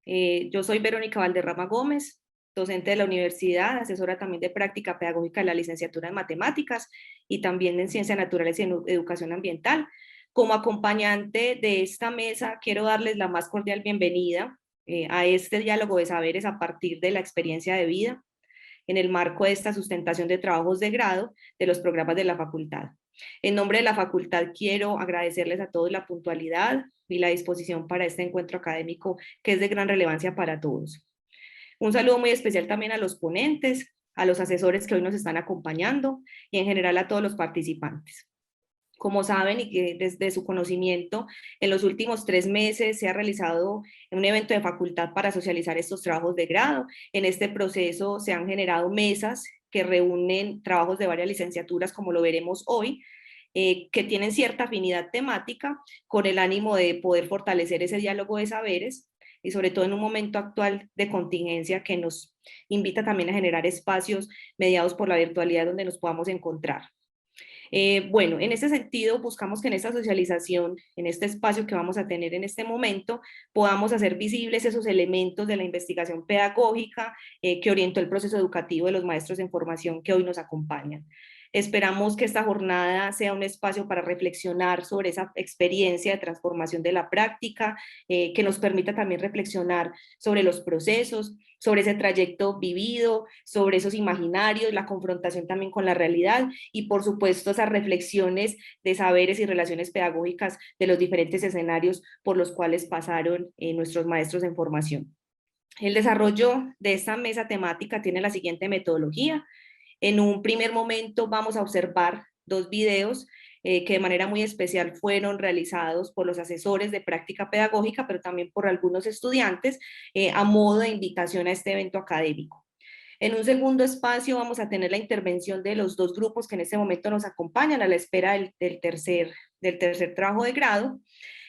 Yo soy Verónica Valderrama Gómez, docente de la universidad, asesora también de práctica pedagógica de la licenciatura en matemáticas y también en ciencias naturales y en educación ambiental. Como acompañante de esta mesa, quiero darles la más cordial bienvenida a este diálogo de saberes a partir de la experiencia de vida en el marco de esta sustentación de trabajos de grado de los programas de la facultad. En nombre de la facultad quiero agradecerles a todos la puntualidad y la disposición para este encuentro académico que es de gran relevancia para todos. Un saludo muy especial también a los ponentes, a los asesores que hoy nos están acompañando y en general a todos los participantes. Como saben y que desde su conocimiento, en los últimos 3 meses se ha realizado un evento de facultad para socializar estos trabajos de grado. En este proceso se han generado mesas que reúnen trabajos de varias licenciaturas, como lo veremos hoy, que tienen cierta afinidad temática con el ánimo de poder fortalecer ese diálogo de saberes y sobre todo en un momento actual de contingencia que nos invita también a generar espacios mediados por la virtualidad donde nos podamos encontrar. Bueno, en ese sentido, buscamos que en esta socialización, en este espacio que vamos a tener en este momento, podamos hacer visibles esos elementos de la investigación pedagógica que orientó el proceso educativo de los maestros en formación que hoy nos acompañan. Esperamos que esta jornada sea un espacio para reflexionar sobre esa experiencia de transformación de la práctica, que nos permita también reflexionar sobre los procesos, sobre ese trayecto vivido, sobre esos imaginarios, la confrontación también con la realidad y por supuesto esas reflexiones de saberes y relaciones pedagógicas de los diferentes escenarios por los cuales pasaron nuestros maestros en formación. El desarrollo de esta mesa temática tiene la siguiente metodología. En un primer momento vamos a observar 2 videos que de manera muy especial fueron realizados por los asesores de práctica pedagógica, pero también por algunos estudiantes a modo de invitación a este evento académico. En un segundo espacio vamos a tener la intervención de los 2 grupos que en este momento nos acompañan a la espera del tercer trabajo de grado.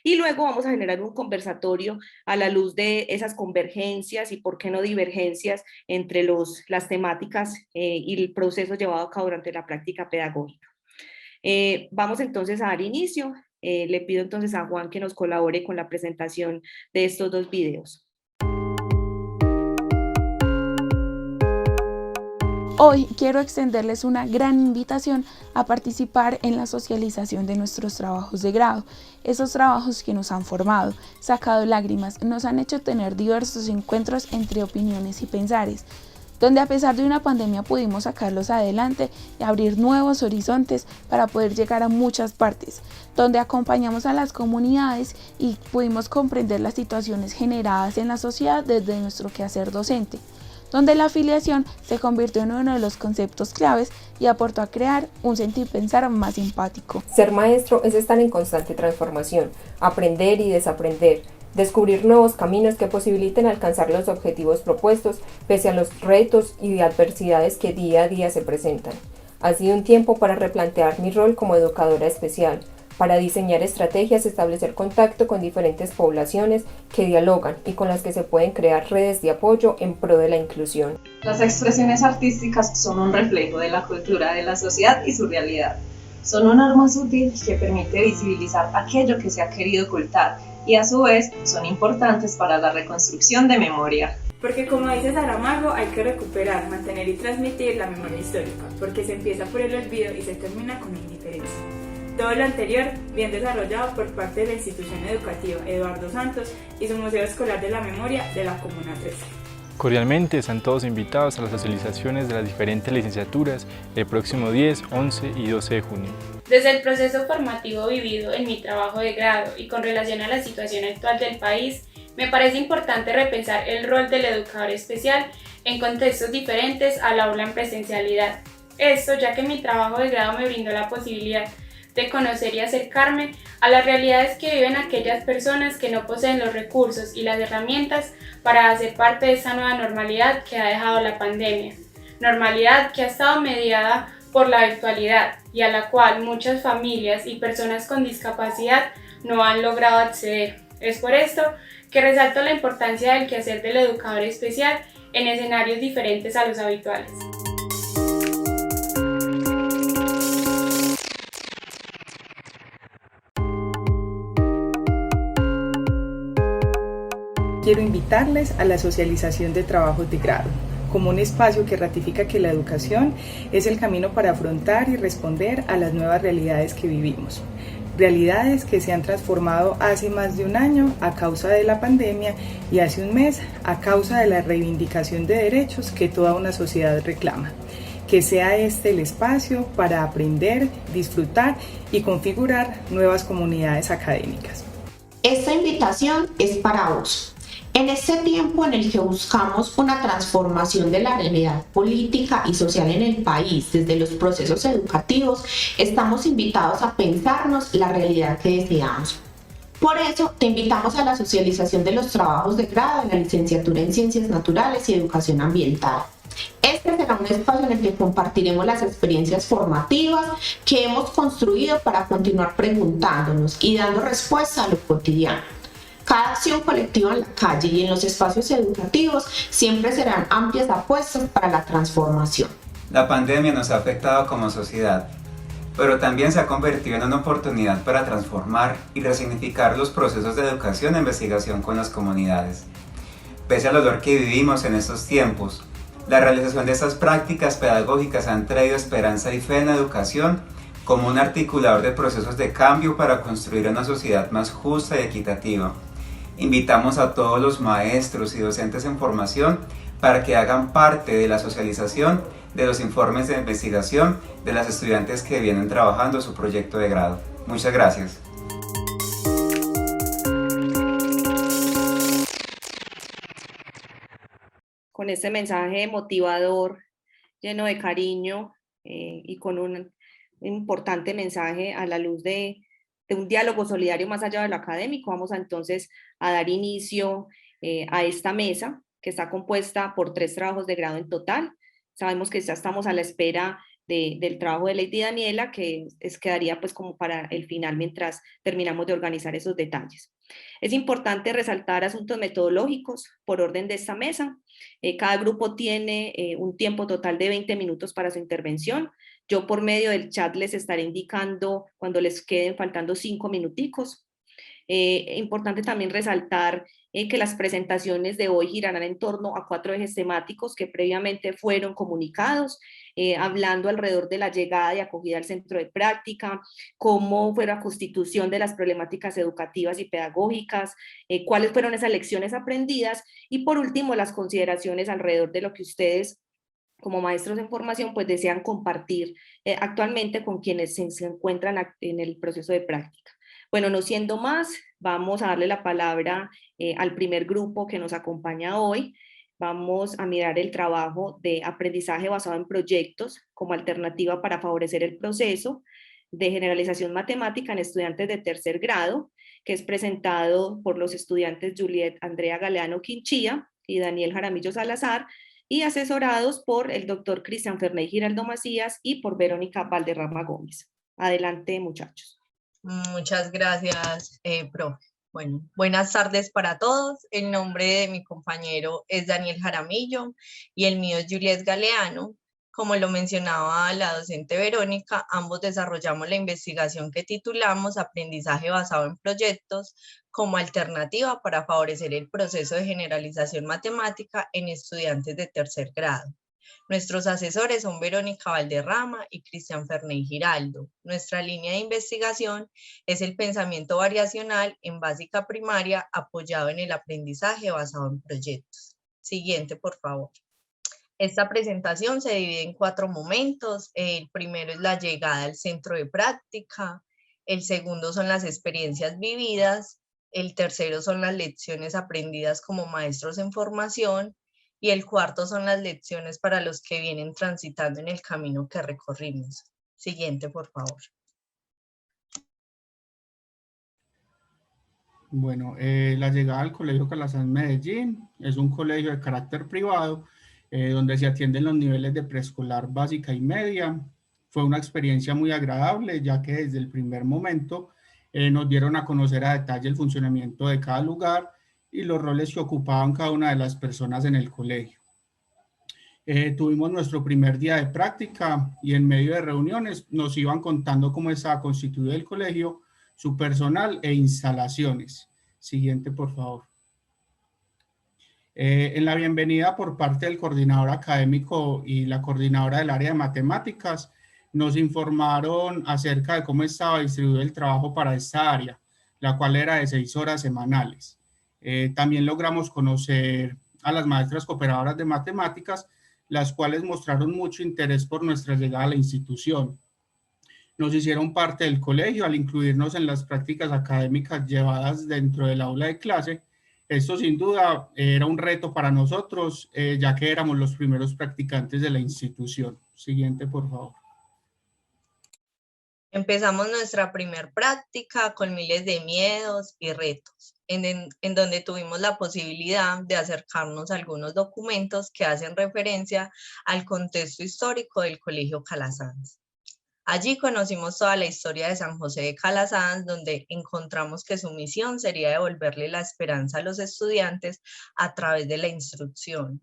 Y luego vamos a generar un conversatorio a la luz de esas convergencias y por qué no divergencias entre las temáticas y el proceso llevado a cabo durante la práctica pedagógica. Vamos entonces a dar inicio. Le pido entonces a Juan que nos colabore con la presentación de estos 2 videos. Hoy quiero extenderles una gran invitación a participar en la socialización de nuestros trabajos de grado, esos trabajos que nos han formado, sacado lágrimas, nos han hecho tener diversos encuentros entre opiniones y pensares, donde a pesar de una pandemia pudimos sacarlos adelante y abrir nuevos horizontes para poder llegar a muchas partes, donde acompañamos a las comunidades y pudimos comprender las situaciones generadas en la sociedad desde nuestro quehacer docente, donde la afiliación se convirtió en uno de los conceptos claves y aportó a crear un sentir pensar más empático. Ser maestro es estar en constante transformación, aprender y desaprender, descubrir nuevos caminos que posibiliten alcanzar los objetivos propuestos pese a los retos y adversidades que día a día se presentan. Ha sido un tiempo para replantear mi rol como educadora especial, para diseñar estrategias, establecer contacto con diferentes poblaciones que dialogan y con las que se pueden crear redes de apoyo en pro de la inclusión. Las expresiones artísticas son un reflejo de la cultura de la sociedad y su realidad. Son un arma útil que permite visibilizar aquello que se ha querido ocultar y a su vez son importantes para la reconstrucción de memoria. Porque como dice Saramago, hay que recuperar, mantener y transmitir la memoria histórica, porque se empieza por el olvido y se termina con la indiferencia. Todo lo anterior, bien desarrollado por parte de la institución educativa Eduardo Santos y su Museo Escolar de la Memoria de la Comuna 13. Cordialmente están todos invitados a las socializaciones de las diferentes licenciaturas el próximo 10, 11 y 12 de junio. Desde el proceso formativo vivido en mi trabajo de grado y con relación a la situación actual del país, me parece importante repensar el rol del educador especial en contextos diferentes al aula en presencialidad. Esto ya que mi trabajo de grado me brindó la posibilidad de conocer y acercarme a las realidades que viven aquellas personas que no poseen los recursos y las herramientas para hacer parte de esa nueva normalidad que ha dejado la pandemia. Normalidad que ha estado mediada por la virtualidad y a la cual muchas familias y personas con discapacidad no han logrado acceder. Es por esto que resalto la importancia del quehacer del educador especial en escenarios diferentes a los habituales. Quiero invitarles a la socialización de trabajos de grado, como un espacio que ratifica que la educación es el camino para afrontar y responder a las nuevas realidades que vivimos. Realidades que se han transformado hace más de un año a causa de la pandemia y hace un mes a causa de la reivindicación de derechos que toda una sociedad reclama. Que sea este el espacio para aprender, disfrutar y configurar nuevas comunidades académicas. Esta invitación es para vos. En este tiempo en el que buscamos una transformación de la realidad política y social en el país desde los procesos educativos, estamos invitados a pensarnos la realidad que deseamos. Por eso, te invitamos a la socialización de los trabajos de grado en la licenciatura en Ciencias Naturales y Educación Ambiental. Este será un espacio en el que compartiremos las experiencias formativas que hemos construido para continuar preguntándonos y dando respuesta a lo cotidiano. Cada acción colectiva en la calle y en los espacios educativos siempre serán amplias apuestas para la transformación. La pandemia nos ha afectado como sociedad, pero también se ha convertido en una oportunidad para transformar y resignificar los procesos de educación e investigación con las comunidades. Pese al dolor que vivimos en estos tiempos, la realización de estas prácticas pedagógicas han traído esperanza y fe en la educación como un articulador de procesos de cambio para construir una sociedad más justa y equitativa. Invitamos a todos los maestros y docentes en formación para que hagan parte de la socialización de los informes de investigación de las estudiantes que vienen trabajando su proyecto de grado. Muchas gracias. Con este mensaje motivador, lleno de cariño y con un importante mensaje a la luz de un diálogo solidario más allá de lo académico, vamos entonces a dar inicio a esta mesa que está compuesta por 3 trabajos de grado en total. Sabemos que ya estamos a la espera del trabajo de Lady Daniela, que quedaría pues como para el final mientras terminamos de organizar esos detalles. Es importante resaltar asuntos metodológicos por orden de esta mesa. Cada grupo tiene un tiempo total de 20 minutos para su intervención. Yo por medio del chat les estaré indicando cuando les queden faltando 5 minuticos. Importante también resaltar que las presentaciones de hoy girarán en torno a 4 ejes temáticos que previamente fueron comunicados, hablando alrededor de la llegada y acogida al centro de práctica, cómo fue la constitución de las problemáticas educativas y pedagógicas, cuáles fueron esas lecciones aprendidas y por último las consideraciones alrededor de lo que ustedes como maestros en formación pues desean compartir actualmente con quienes se encuentran en el proceso de práctica. Bueno, no siendo más, vamos a darle la palabra al primer grupo que nos acompaña hoy. Vamos a mirar el trabajo de aprendizaje basado en proyectos como alternativa para favorecer el proceso de generalización matemática en estudiantes de 3er grado, que es presentado por los estudiantes Juliet Andrea Galeano Quinchía y Daniel Jaramillo Salazar, y asesorados por el doctor Cristian Ferney Giraldo Macías y por Verónica Valderrama Gómez. Adelante, muchachos. Muchas gracias, profe. Bueno, buenas tardes para todos. El nombre de mi compañero es Daniel Jaramillo y el mío es Juliet Galeano. Como lo mencionaba la docente Verónica, ambos desarrollamos la investigación que titulamos Aprendizaje basado en proyectos como alternativa para favorecer el proceso de generalización matemática en estudiantes de 3er grado. Nuestros asesores son Verónica Valderrama y Cristian Ferney Giraldo. Nuestra línea de investigación es el pensamiento variacional en básica primaria apoyado en el aprendizaje basado en proyectos. Siguiente, por favor. Esta presentación se divide en 4 momentos. El primero es la llegada al centro de práctica. El segundo son las experiencias vividas. El tercero son las lecciones aprendidas como maestros en formación. Y el cuarto son las lecciones para los que vienen transitando en el camino que recorrimos. Siguiente, por favor. Bueno, la llegada al Colegio Calazán Medellín es un colegio de carácter privado donde se atienden los niveles de preescolar básica y media. Fue una experiencia muy agradable, ya que desde el primer momento nos dieron a conocer a detalle el funcionamiento de cada lugar y los roles que ocupaban cada una de las personas en el colegio. Tuvimos nuestro primer día de práctica y en medio de reuniones nos iban contando cómo estaba constituido el colegio, su personal e instalaciones. Siguiente, por favor. En la bienvenida por parte del coordinador académico y la coordinadora del área de matemáticas, nos informaron acerca de cómo estaba distribuido el trabajo para esta área, la cual era de 6 horas semanales. También logramos conocer a las maestras cooperadoras de matemáticas, las cuales mostraron mucho interés por nuestra llegada a la institución. Nos hicieron parte del colegio al incluirnos en las prácticas académicas llevadas dentro del aula de clase. Esto sin duda era un reto para nosotros, ya que éramos los primeros practicantes de la institución. Siguiente, por favor. Empezamos nuestra primer práctica con miles de miedos y retos, en donde tuvimos la posibilidad de acercarnos a algunos documentos que hacen referencia al contexto histórico del Colegio Calasanz. Allí conocimos toda la historia de San José de Calasanz, donde encontramos que su misión sería devolverle la esperanza a los estudiantes a través de la instrucción.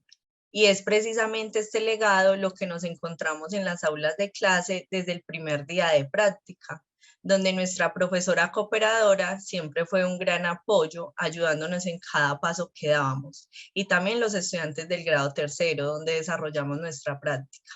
Y es precisamente este legado lo que nos encontramos en las aulas de clase desde el primer día de práctica, donde nuestra profesora cooperadora siempre fue un gran apoyo, ayudándonos en cada paso que dábamos, y también los estudiantes del grado tercero, donde desarrollamos nuestra práctica.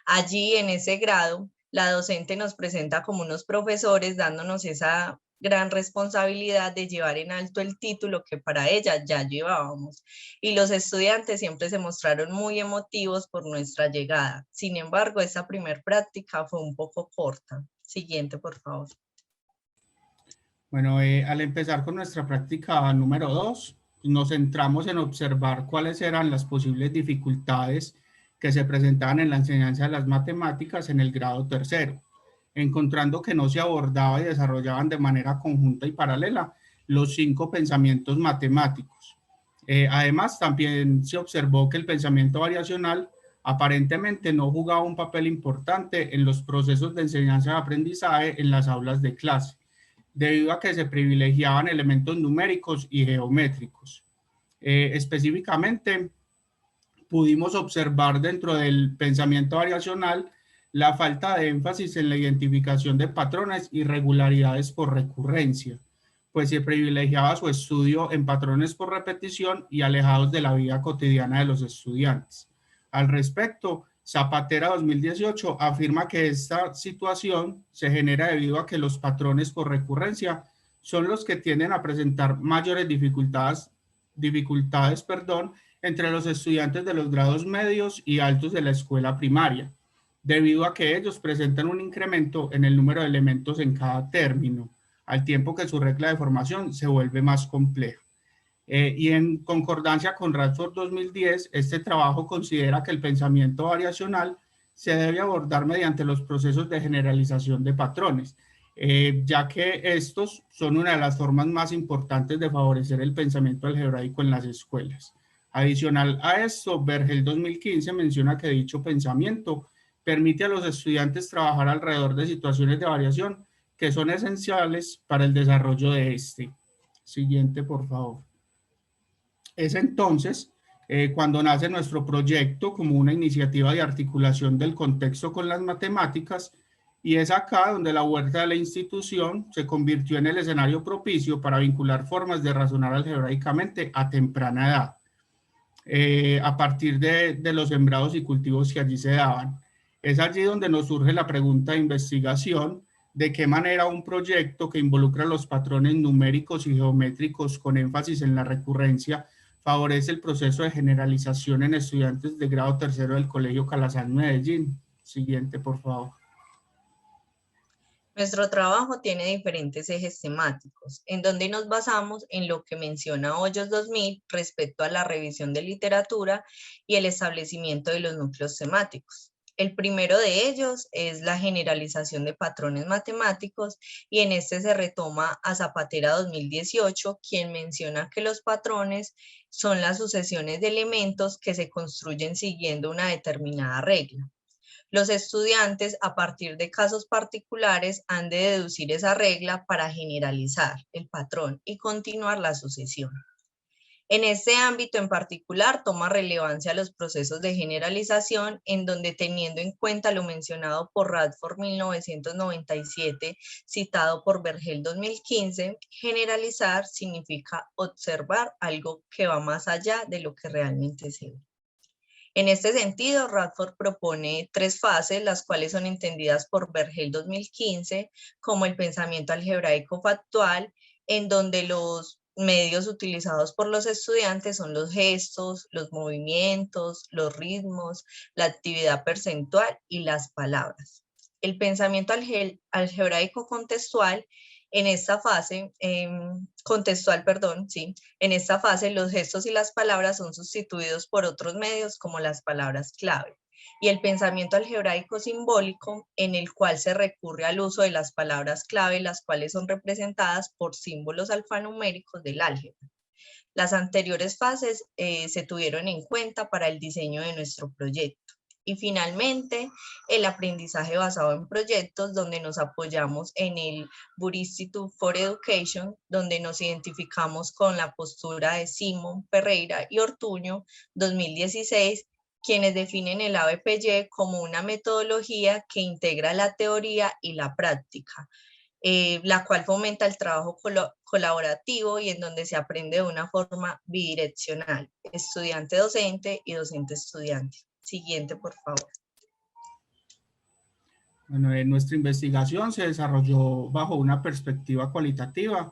Allí, en ese grado, la docente nos presenta como unos profesores, dándonos esa gran responsabilidad de llevar en alto el título que para ella ya llevábamos. Y los estudiantes siempre se mostraron muy emotivos por nuestra llegada. Sin embargo, esta primer práctica fue un poco corta. Siguiente, por favor. Bueno, al empezar con nuestra práctica número 2, nos centramos en observar cuáles eran las posibles dificultades que se presentaban en la enseñanza de las matemáticas en el grado tercero, encontrando que no se abordaba y desarrollaban de manera conjunta y paralela los 5 pensamientos matemáticos. Además, también se observó que el pensamiento variacional aparentemente no jugaba un papel importante en los procesos de enseñanza y aprendizaje en las aulas de clase, debido a que se privilegiaban elementos numéricos y geométricos. Específicamente, pudimos observar dentro del pensamiento variacional la falta de énfasis en la identificación de patrones y regularidades por recurrencia, pues se privilegiaba su estudio en patrones por repetición y alejados de la vida cotidiana de los estudiantes. Al respecto, Zapatera 2018 afirma que esta situación se genera debido a que los patrones por recurrencia son los que tienden a presentar mayores dificultades entre los estudiantes de los grados medios y altos de la escuela primaria, debido a que ellos presentan un incremento en el número de elementos en cada término, al tiempo que su regla de formación se vuelve más compleja. Y en concordancia con Radford 2010, este trabajo considera que el pensamiento variacional se debe abordar mediante los procesos de generalización de patrones, ya que estos son una de las formas más importantes de favorecer el pensamiento algebraico en las escuelas. Adicional a esto, Vergel 2015 menciona que dicho pensamiento permite a los estudiantes trabajar alrededor de situaciones de variación que son esenciales para el desarrollo de este. Siguiente, por favor. Es entonces cuando nace nuestro proyecto como una iniciativa de articulación del contexto con las matemáticas, y es acá donde la huerta de la institución se convirtió en el escenario propicio para vincular formas de razonar algebraicamente a temprana edad, a partir de los sembrados y cultivos que allí se daban. Es allí donde nos surge la pregunta de investigación: ¿de qué manera un proyecto que involucra los patrones numéricos y geométricos con énfasis en la recurrencia favorece el proceso de generalización en estudiantes de grado tercero del Colegio Calasanz Medellín? Siguiente, por favor. Nuestro trabajo tiene diferentes ejes temáticos, en donde nos basamos en lo que menciona Hoyos 2000 respecto a la revisión de literatura y el establecimiento de los núcleos temáticos. El primero de ellos es la generalización de patrones matemáticos, y en este se retoma a Zapatera 2018, quien menciona que los patrones son las sucesiones de elementos que se construyen siguiendo una determinada regla. Los estudiantes, a partir de casos particulares, han de deducir esa regla para generalizar el patrón y continuar la sucesión. En este ámbito en particular toma relevancia los procesos de generalización, en donde, teniendo en cuenta lo mencionado por Radford 1997, citado por Vergel 2015, generalizar significa observar algo que va más allá de lo que realmente se ve. En este sentido, Radford propone 3 fases, las cuales son entendidas por Vergel 2015 como el pensamiento algebraico factual, en donde los medios utilizados por los estudiantes son los gestos, los movimientos, los ritmos, la actividad perceptual y las palabras. El pensamiento algebraico contextual, en esta fase, en esta fase los gestos y las palabras son sustituidos por otros medios como las palabras clave. Y el pensamiento algebraico simbólico, en el cual se recurre al uso de las palabras clave, las cuales son representadas por símbolos alfanuméricos del álgebra. Las anteriores fases se tuvieron en cuenta para el diseño de nuestro proyecto. Y finalmente, el aprendizaje basado en proyectos, donde nos apoyamos en el Bull Institute for Education, donde nos identificamos con la postura de Simón, Ferreira y Ortuño, 2016, quienes definen el ABPY como una metodología que integra la teoría y la práctica, la cual fomenta el trabajo colaborativo y en donde se aprende de una forma bidireccional, estudiante-docente y docente-estudiante. Siguiente, por favor. Bueno, nuestra investigación se desarrolló bajo una perspectiva cualitativa,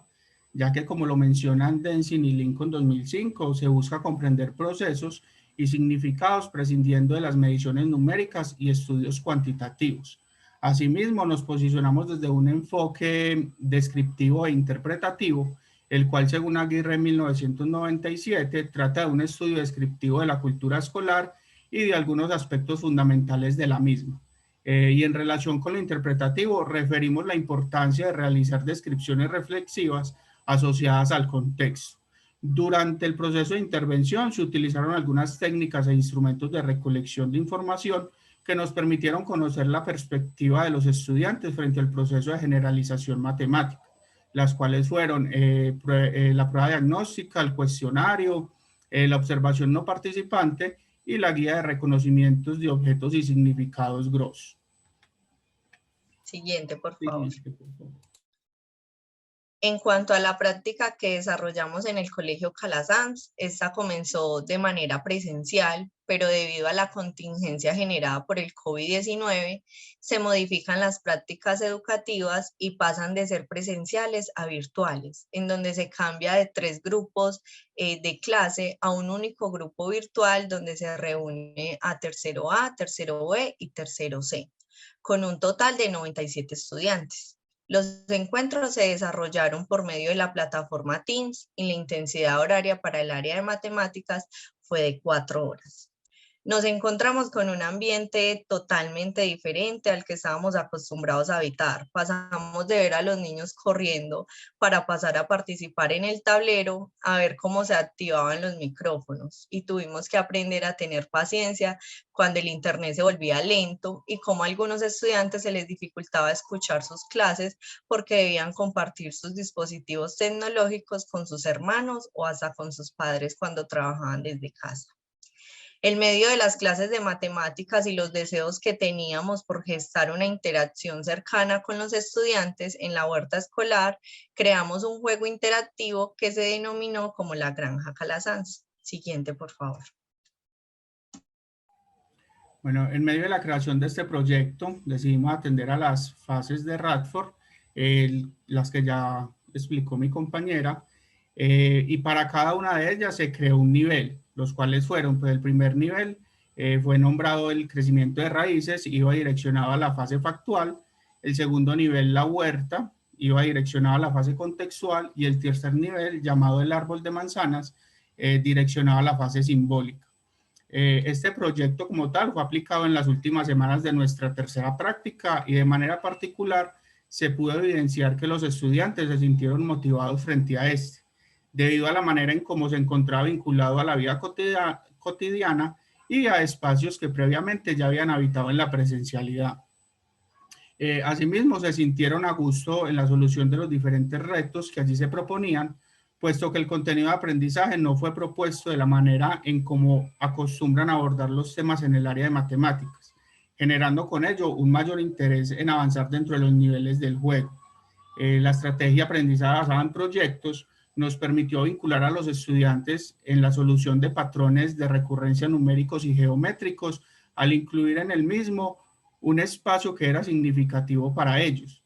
ya que, como lo mencionan Denzin y Lincoln 2005, se busca comprender procesos y significados prescindiendo de las mediciones numéricas y estudios cuantitativos. Asimismo, nos posicionamos desde un enfoque descriptivo e interpretativo, el cual, según Aguirre en 1997, trata de un estudio descriptivo de la cultura escolar y de algunos aspectos fundamentales de la misma. Y en relación con lo interpretativo, referimos la importancia de realizar descripciones reflexivas asociadas al contexto. Durante el proceso de intervención se utilizaron algunas técnicas e instrumentos de recolección de información que nos permitieron conocer la perspectiva de los estudiantes frente al proceso de generalización matemática, las cuales fueron la prueba diagnóstica, el cuestionario, la observación no participante y la guía de reconocimientos de objetos y significados grosos. Siguiente, por favor. En cuanto a la práctica que desarrollamos en el Colegio Calasanz, esta comenzó de manera presencial, pero debido a la contingencia generada por el COVID-19, se modifican las prácticas educativas y pasan de ser presenciales a virtuales, en donde se cambia de 3 grupos de clase a un único grupo virtual, donde se reúne a tercero A, tercero B y tercero C, con un total de 97 estudiantes. Los encuentros se desarrollaron por medio de la plataforma Teams y la intensidad horaria para el área de matemáticas fue de 4 horas. Nos encontramos con un ambiente totalmente diferente al que estábamos acostumbrados a habitar. Pasamos de ver a los niños corriendo para pasar a participar en el tablero, a ver cómo se activaban los micrófonos, y tuvimos que aprender a tener paciencia cuando el internet se volvía lento y cómo a algunos estudiantes se les dificultaba escuchar sus clases porque debían compartir sus dispositivos tecnológicos con sus hermanos o hasta con sus padres cuando trabajaban desde casa. En medio de las clases de matemáticas y los deseos que teníamos por gestar una interacción cercana con los estudiantes en la huerta escolar, creamos un juego interactivo que se denominó como la Granja Calasanz. Siguiente, por favor. Bueno, en medio de la creación de este proyecto, decidimos atender a las fases de Radford, las que ya explicó mi compañera, y para cada una de ellas se creó un nivel, los cuales fueron, pues el primer nivel fue nombrado el crecimiento de raíces, iba direccionado a la fase factual, el segundo nivel, la huerta, iba direccionado a la fase contextual, y el tercer nivel, llamado el árbol de manzanas, direccionado a la fase simbólica. Este proyecto como tal fue aplicado en las últimas semanas de nuestra tercera práctica y de manera particular se pudo evidenciar que los estudiantes se sintieron motivados frente a este, debido a la manera en cómo se encontraba vinculado a la vida cotidiana y a espacios que previamente ya habían habitado en la presencialidad. Asimismo, se sintieron a gusto en la solución de los diferentes retos que allí se proponían, puesto que el contenido de aprendizaje no fue propuesto de la manera en cómo acostumbran a abordar los temas en el área de matemáticas, generando con ello un mayor interés en avanzar dentro de los niveles del juego. La estrategia aprendizaje basada en proyectos nos permitió vincular a los estudiantes en la solución de patrones de recurrencia numéricos y geométricos, al incluir en el mismo un espacio que era significativo para ellos,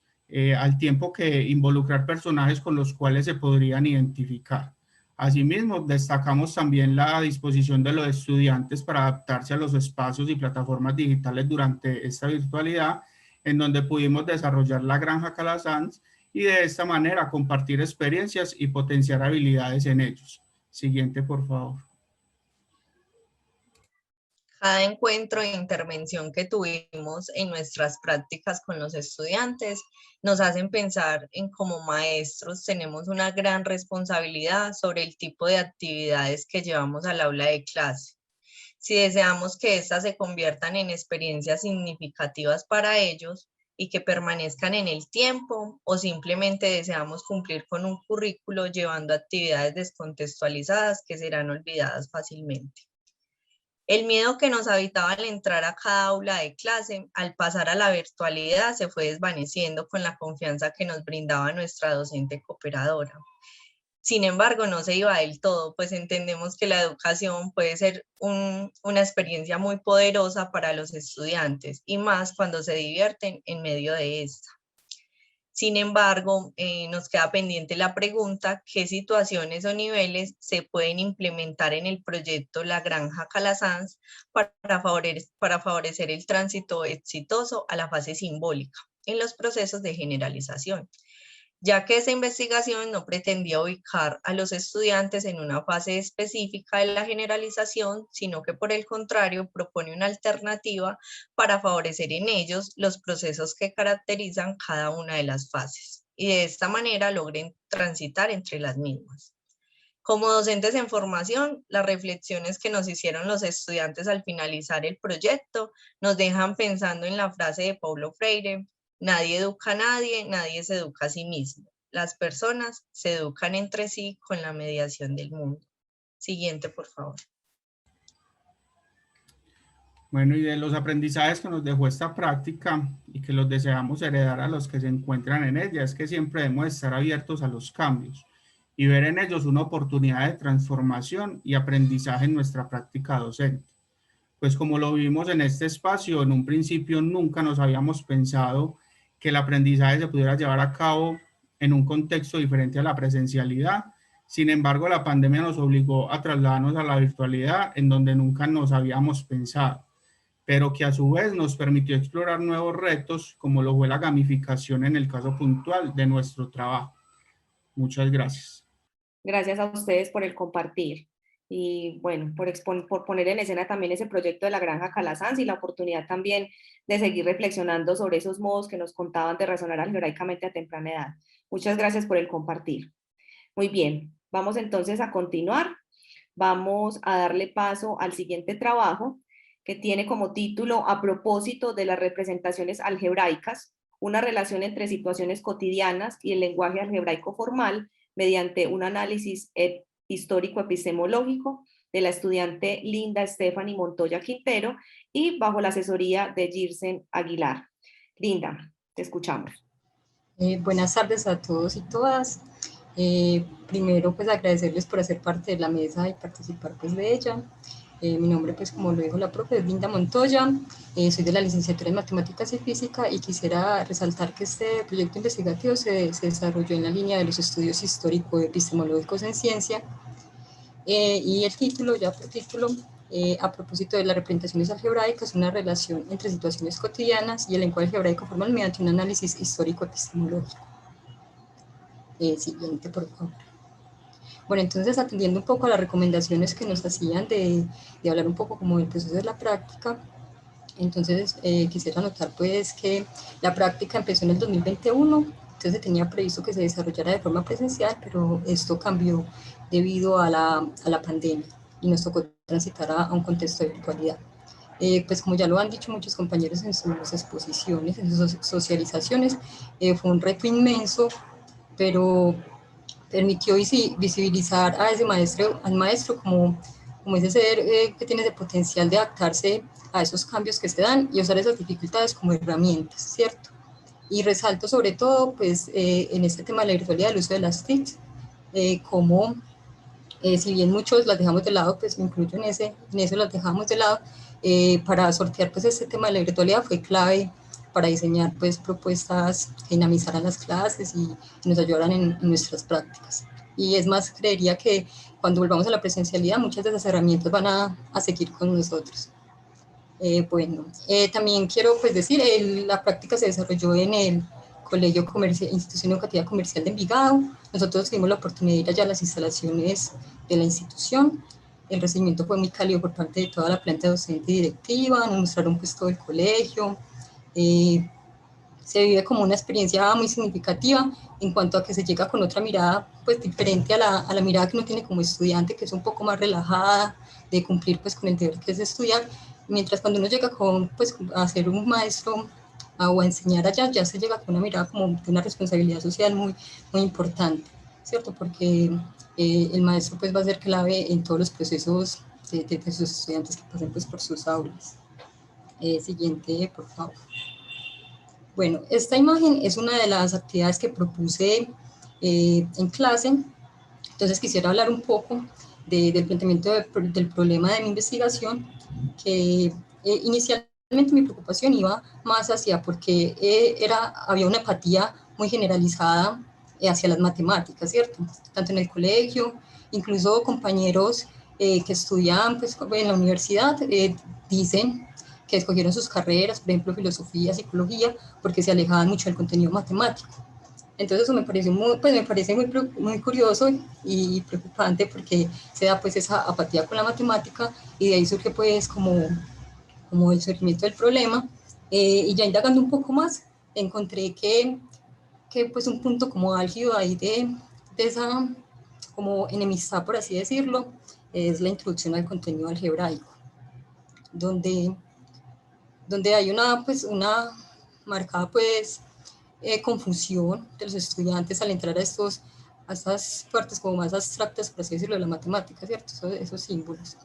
al tiempo que involucrar personajes con los cuales se podrían identificar. Asimismo, destacamos también la disposición de los estudiantes para adaptarse a los espacios y plataformas digitales durante esta virtualidad, en donde pudimos desarrollar la Granja Calasanz y de esta manera compartir experiencias y potenciar habilidades en ellos. Siguiente, por favor. Cada encuentro e intervención que tuvimos en nuestras prácticas con los estudiantes nos hacen pensar en cómo maestros tenemos una gran responsabilidad sobre el tipo de actividades que llevamos al aula de clase. Si deseamos que éstas se conviertan en experiencias significativas para ellos y que permanezcan en el tiempo, o simplemente deseamos cumplir con un currículo llevando actividades descontextualizadas que serán olvidadas fácilmente. El miedo que nos habitaba al entrar a cada aula de clase, al pasar a la virtualidad, se fue desvaneciendo con la confianza que nos brindaba nuestra docente cooperadora. Sin embargo, no se iba del todo, pues entendemos que la educación puede ser una experiencia muy poderosa para los estudiantes, y más cuando se divierten en medio de esta. Sin embargo, nos queda pendiente la pregunta: ¿qué situaciones o niveles se pueden implementar en el proyecto La Granja Calasanz para favorecer el tránsito exitoso a la fase simbólica en los procesos de generalización? Ya que esa investigación no pretendía ubicar a los estudiantes en una fase específica de la generalización, sino que por el contrario propone una alternativa para favorecer en ellos los procesos que caracterizan cada una de las fases, y de esta manera logren transitar entre las mismas. Como docentes en formación, las reflexiones que nos hicieron los estudiantes al finalizar el proyecto nos dejan pensando en la frase de Paulo Freire: nadie educa a nadie, nadie se educa a sí mismo. Las personas se educan entre sí con la mediación del mundo. Siguiente, por favor. Bueno, y de los aprendizajes que nos dejó esta práctica y que los deseamos heredar a los que se encuentran en ella, es que siempre debemos estar abiertos a los cambios y ver en ellos una oportunidad de transformación y aprendizaje en nuestra práctica docente. Pues como lo vimos en este espacio, en un principio nunca nos habíamos pensado que el aprendizaje se pudiera llevar a cabo en un contexto diferente a la presencialidad. Sin embargo, la pandemia nos obligó a trasladarnos a la virtualidad, en donde nunca nos habíamos pensado, pero que a su vez nos permitió explorar nuevos retos, como lo fue la gamificación en el caso puntual de nuestro trabajo. Muchas gracias. Gracias a ustedes por el compartir. Y bueno, por poner en escena también ese proyecto de la Granja Calasanz y la oportunidad también de seguir reflexionando sobre esos modos que nos contaban de razonar algebraicamente a temprana edad. Muchas gracias por el compartir. Muy bien, vamos entonces a continuar. Vamos a darle paso al siguiente trabajo, que tiene como título: A propósito de las representaciones algebraicas, una relación entre situaciones cotidianas y el lenguaje algebraico formal mediante un análisis histórico-epistemológico, de la estudiante Linda Stephanie Montoya Quintero y bajo la asesoría de Girsen Aguilar. Linda, te escuchamos. Buenas tardes a todos y todas. Primero, pues agradecerles por hacer parte de la mesa y participar pues de ella. Mi nombre, pues como lo dijo la profe, es Linda Montoya, soy de la licenciatura en Matemáticas y Física, y quisiera resaltar que este proyecto investigativo se desarrolló en la línea de los estudios histórico-epistemológicos en ciencia, y el título, ya por título, a propósito de las representaciones algebraicas, una relación entre situaciones cotidianas y el lenguaje algebraico formal mediante un análisis histórico-epistemológico. Siguiente, por favor. Bueno, entonces, atendiendo un poco a las recomendaciones que nos hacían de hablar un poco como del proceso de la práctica, entonces quisiera anotar pues que la práctica empezó en el 2021, entonces tenía previsto que se desarrollara de forma presencial, pero esto cambió debido a la pandemia y nos tocó transitar a un contexto de virtualidad. Pues como ya lo han dicho muchos compañeros en sus exposiciones, en sus socializaciones, fue un reto inmenso, pero permitió visibilizar a ese maestro, al maestro como ese ser que tiene ese potencial de adaptarse a esos cambios que se dan y usar esas dificultades como herramientas, ¿cierto? Y resalto sobre todo, pues, en este tema de la virtualidad, el uso de las TICs, como si bien muchos las dejamos de lado, pues me incluyo en eso las dejamos de lado, para sortear pues este tema de la virtualidad fue clave para diseñar pues propuestas que dinamizaran las clases y nos ayudaran en nuestras prácticas. Y es más, creería que cuando volvamos a la presencialidad, muchas de esas herramientas van a seguir con nosotros. Bueno, también quiero pues decir, la práctica se desarrolló en el Colegio Comercial, Institución Educativa Comercial de Envigado. Nosotros tuvimos la oportunidad de ir allá a las instalaciones de la institución. El recibimiento fue muy cálido por parte de toda la planta docente y directiva, nos mostraron pues todo el colegio. Se vive como una experiencia muy significativa en cuanto a que se llega con otra mirada pues diferente a la mirada que uno tiene como estudiante, que es un poco más relajada, de cumplir pues con el deber que es estudiar, mientras cuando uno llega pues, a ser un maestro o a enseñar allá, ya se llega con una mirada como de una responsabilidad social muy, muy importante, ¿cierto? Porque el maestro pues va a ser clave en todos los procesos de sus estudiantes que pasen pues por sus aulas. Siguiente, por favor. Bueno, esta imagen es una de las actividades que propuse en clase, entonces quisiera hablar un poco del planteamiento del problema de mi investigación, que inicialmente mi preocupación iba más hacia porque había una apatía muy generalizada hacia las matemáticas, ¿cierto? Tanto en el colegio, incluso compañeros que estudian pues, en la universidad dicen que escogieron sus carreras, por ejemplo, filosofía, psicología, porque se alejaban mucho del contenido matemático. Entonces eso me parece muy curioso y preocupante porque se da pues esa apatía con la matemática y de ahí surge pues como el surgimiento del problema. Y ya indagando un poco más, encontré que pues un punto como álgido ahí de esa como enemistad, por así decirlo, es la introducción al contenido algebraico, donde hay una marcada pues confusión de los estudiantes al entrar a estas partes como más abstractas, por así decirlo, de la matemática, ¿cierto? Esos símbolos.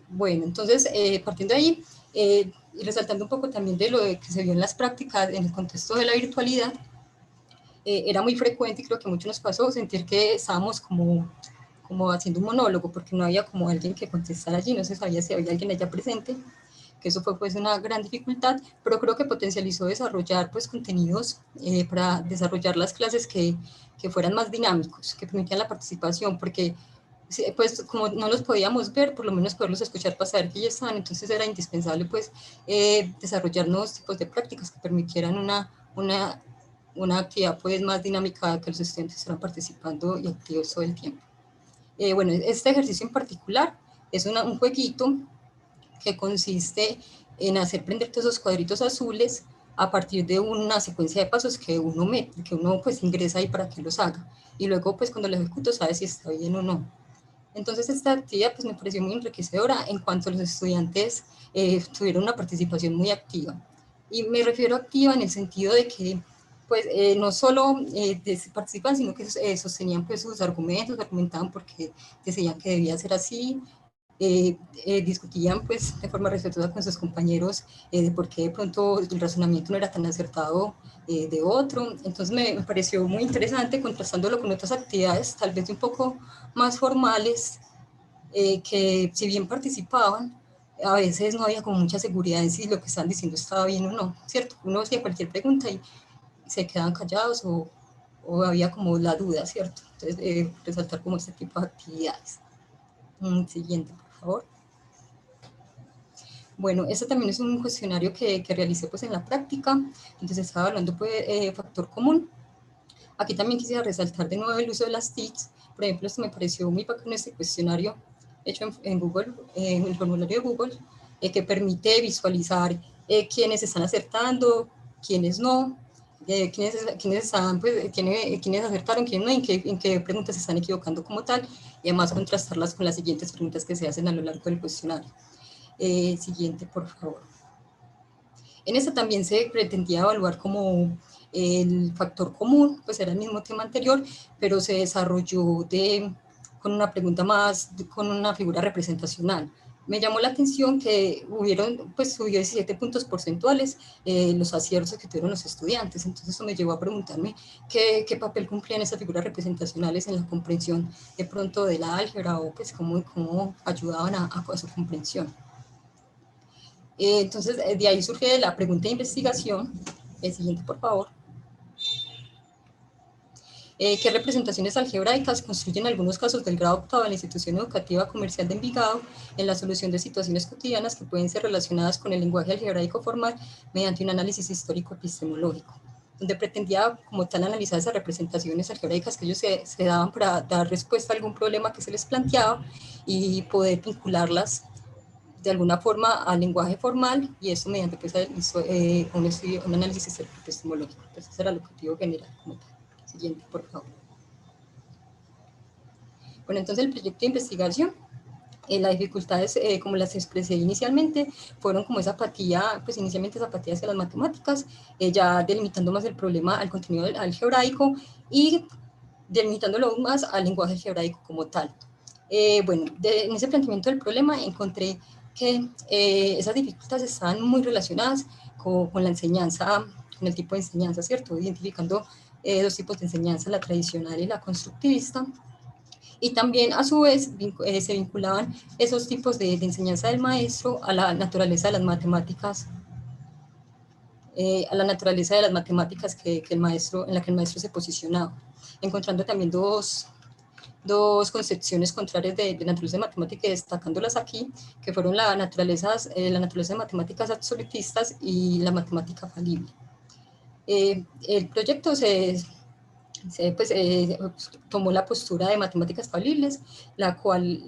Bueno, entonces, partiendo de ahí, y resaltando un poco también de lo que se vio en las prácticas en el contexto de la virtualidad, era muy frecuente, y creo que a muchos nos pasó, sentir que estábamos como haciendo un monólogo, porque no había como alguien que contestara allí, no se sabía si había alguien allá presente, que eso fue pues una gran dificultad, pero creo que potencializó desarrollar pues contenidos para desarrollar las clases que fueran más dinámicos, que permitían la participación, porque pues como no los podíamos ver, por lo menos poderlos escuchar para saber que ya estaban, entonces era indispensable pues desarrollar nuevos tipos de prácticas que permitieran una actividad pues más dinámica, que los estudiantes estuvieran participando y activos todo el tiempo. Bueno, este ejercicio en particular es un jueguito que consiste en hacer prender todos esos cuadritos azules a partir de una secuencia de pasos que uno pues ingresa ahí para que los haga. Y luego pues cuando lo ejecuto sabe si está bien o no. Entonces esta actividad pues me pareció muy enriquecedora en cuanto a los estudiantes tuvieron una participación muy activa. Y me refiero a activa en el sentido de que pues no solo participan, sino que sostenían pues sus argumentos, argumentaban porque decían que debía ser así, discutían pues de forma respetuosa con sus compañeros de por qué de pronto el razonamiento no era tan acertado de otro. Entonces me pareció muy interesante contrastándolo con otras actividades tal vez un poco más formales que si bien participaban, a veces no había como mucha seguridad en si lo que estaban diciendo estaba bien o no, ¿cierto? Uno hacía cualquier pregunta y se quedaban callados o había como la duda, ¿cierto? Entonces resaltar como este tipo de actividades. Siguiente, por favor. Bueno, este también es un cuestionario que realicé pues en la práctica, entonces estaba hablando pues factor común. Aquí también quisiera resaltar de nuevo el uso de las TICs. Por ejemplo, esto me pareció muy bacano, este cuestionario hecho en Google, en el formulario de Google, que permite visualizar quiénes están acertando, quiénes no, quiénes acertaron, quiénes no, en qué preguntas se están equivocando como tal, y además contrastarlas con las siguientes preguntas que se hacen a lo largo del cuestionario. Siguiente, por favor. En esta también se pretendía evaluar como el factor común, pues era el mismo tema anterior, pero se desarrolló con una pregunta más, con una figura representacional. Me llamó la atención que subió 17 puntos porcentuales los aciertos que tuvieron los estudiantes. Entonces eso me llevó a preguntarme qué papel cumplían esas figuras representacionales en la comprensión de pronto de la álgebra, o pues cómo ayudaban a su comprensión. Entonces de ahí surge la pregunta de investigación. El siguiente, por favor. ¿Qué representaciones algebraicas construyen algunos casos del grado octavo de la institución educativa comercial de Envigado en la solución de situaciones cotidianas que pueden ser relacionadas con el lenguaje algebraico formal mediante un análisis histórico epistemológico, donde pretendía como tal analizar esas representaciones algebraicas que ellos se daban para dar respuesta a algún problema que se les planteaba y poder vincularlas de alguna forma al lenguaje formal, y eso mediante pues, un análisis histórico epistemológico. Entonces ese era el objetivo general como tal. Siguiente, por favor. Bueno, entonces el proyecto de investigación, las dificultades, como las expresé inicialmente, fueron como esa apatía, pues inicialmente esa apatía hacia las matemáticas, ya delimitando más el problema al contenido algebraico y delimitándolo aún más al lenguaje algebraico como tal. Bueno, en ese planteamiento del problema encontré que esas dificultades estaban muy relacionadas con la enseñanza, con el tipo de enseñanza, ¿cierto? Identificando dos tipos de enseñanza, la tradicional y la constructivista, y también a su vez se vinculaban esos tipos de enseñanza del maestro a la naturaleza de las matemáticas, en la que el maestro se posicionaba, encontrando también dos concepciones contrarias de naturaleza de matemática, y destacándolas aquí, que fueron la naturaleza de matemáticas absolutistas y la matemática falible. El proyecto tomó la postura de matemáticas falibles, las cuales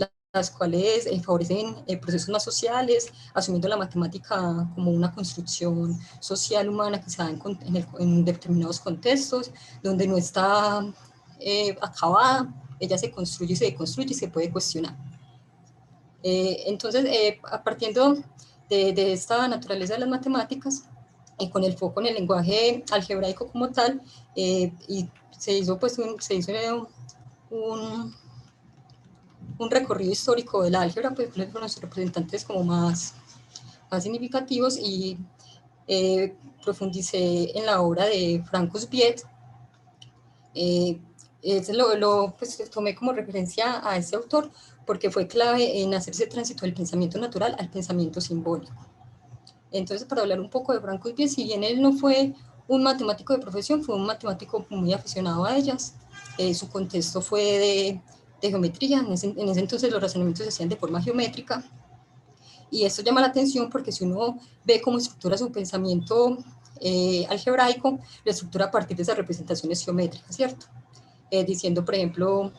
favorecen procesos más sociales, asumiendo la matemática como una construcción social humana que se da en determinados contextos, donde no está acabada, ella se construye y se deconstruye y se puede cuestionar. Entonces, partiendo de esta naturaleza de las matemáticas, y con el foco en el lenguaje algebraico como tal, y se hizo un recorrido histórico de la álgebra, pues con los representantes como más significativos, y profundicé en la obra de Francois Viet. Pues tomé como referencia a ese autor porque fue clave en hacer ese tránsito del pensamiento natural al pensamiento simbólico. Entonces, para hablar un poco de Francois Viet, si bien él no fue un matemático de profesión, fue un matemático muy aficionado a ellas. Su contexto fue de geometría. En ese entonces los razonamientos se hacían de forma geométrica, y esto llama la atención porque si uno ve cómo estructura su pensamiento algebraico, lo estructura a partir de esas representaciones geométricas, ¿cierto? Diciendo, por ejemplo,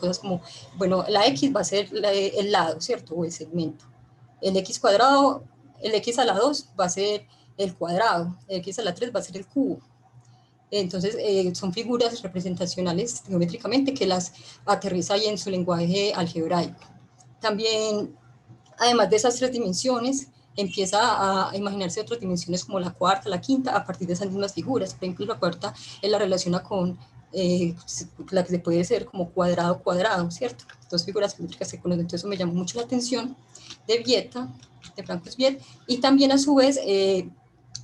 cosas como, bueno, la X va a ser el lado, ¿cierto? O el segmento. El X cuadrado, el X a la 2 va a ser el cuadrado, el X a la 3 va a ser el cubo. Entonces, son figuras representacionales geométricamente que las aterriza ahí en su lenguaje algebraico. También, además de esas tres dimensiones, empieza a imaginarse otras dimensiones como la cuarta, la quinta, a partir de esas mismas figuras. Por ejemplo, la cuarta él la relaciona con la que se puede ser como cuadrado, cuadrado, ¿cierto? Dos figuras geométricas que conocen. Entonces eso me llamó mucho la atención de Francois Viet, y también a su vez él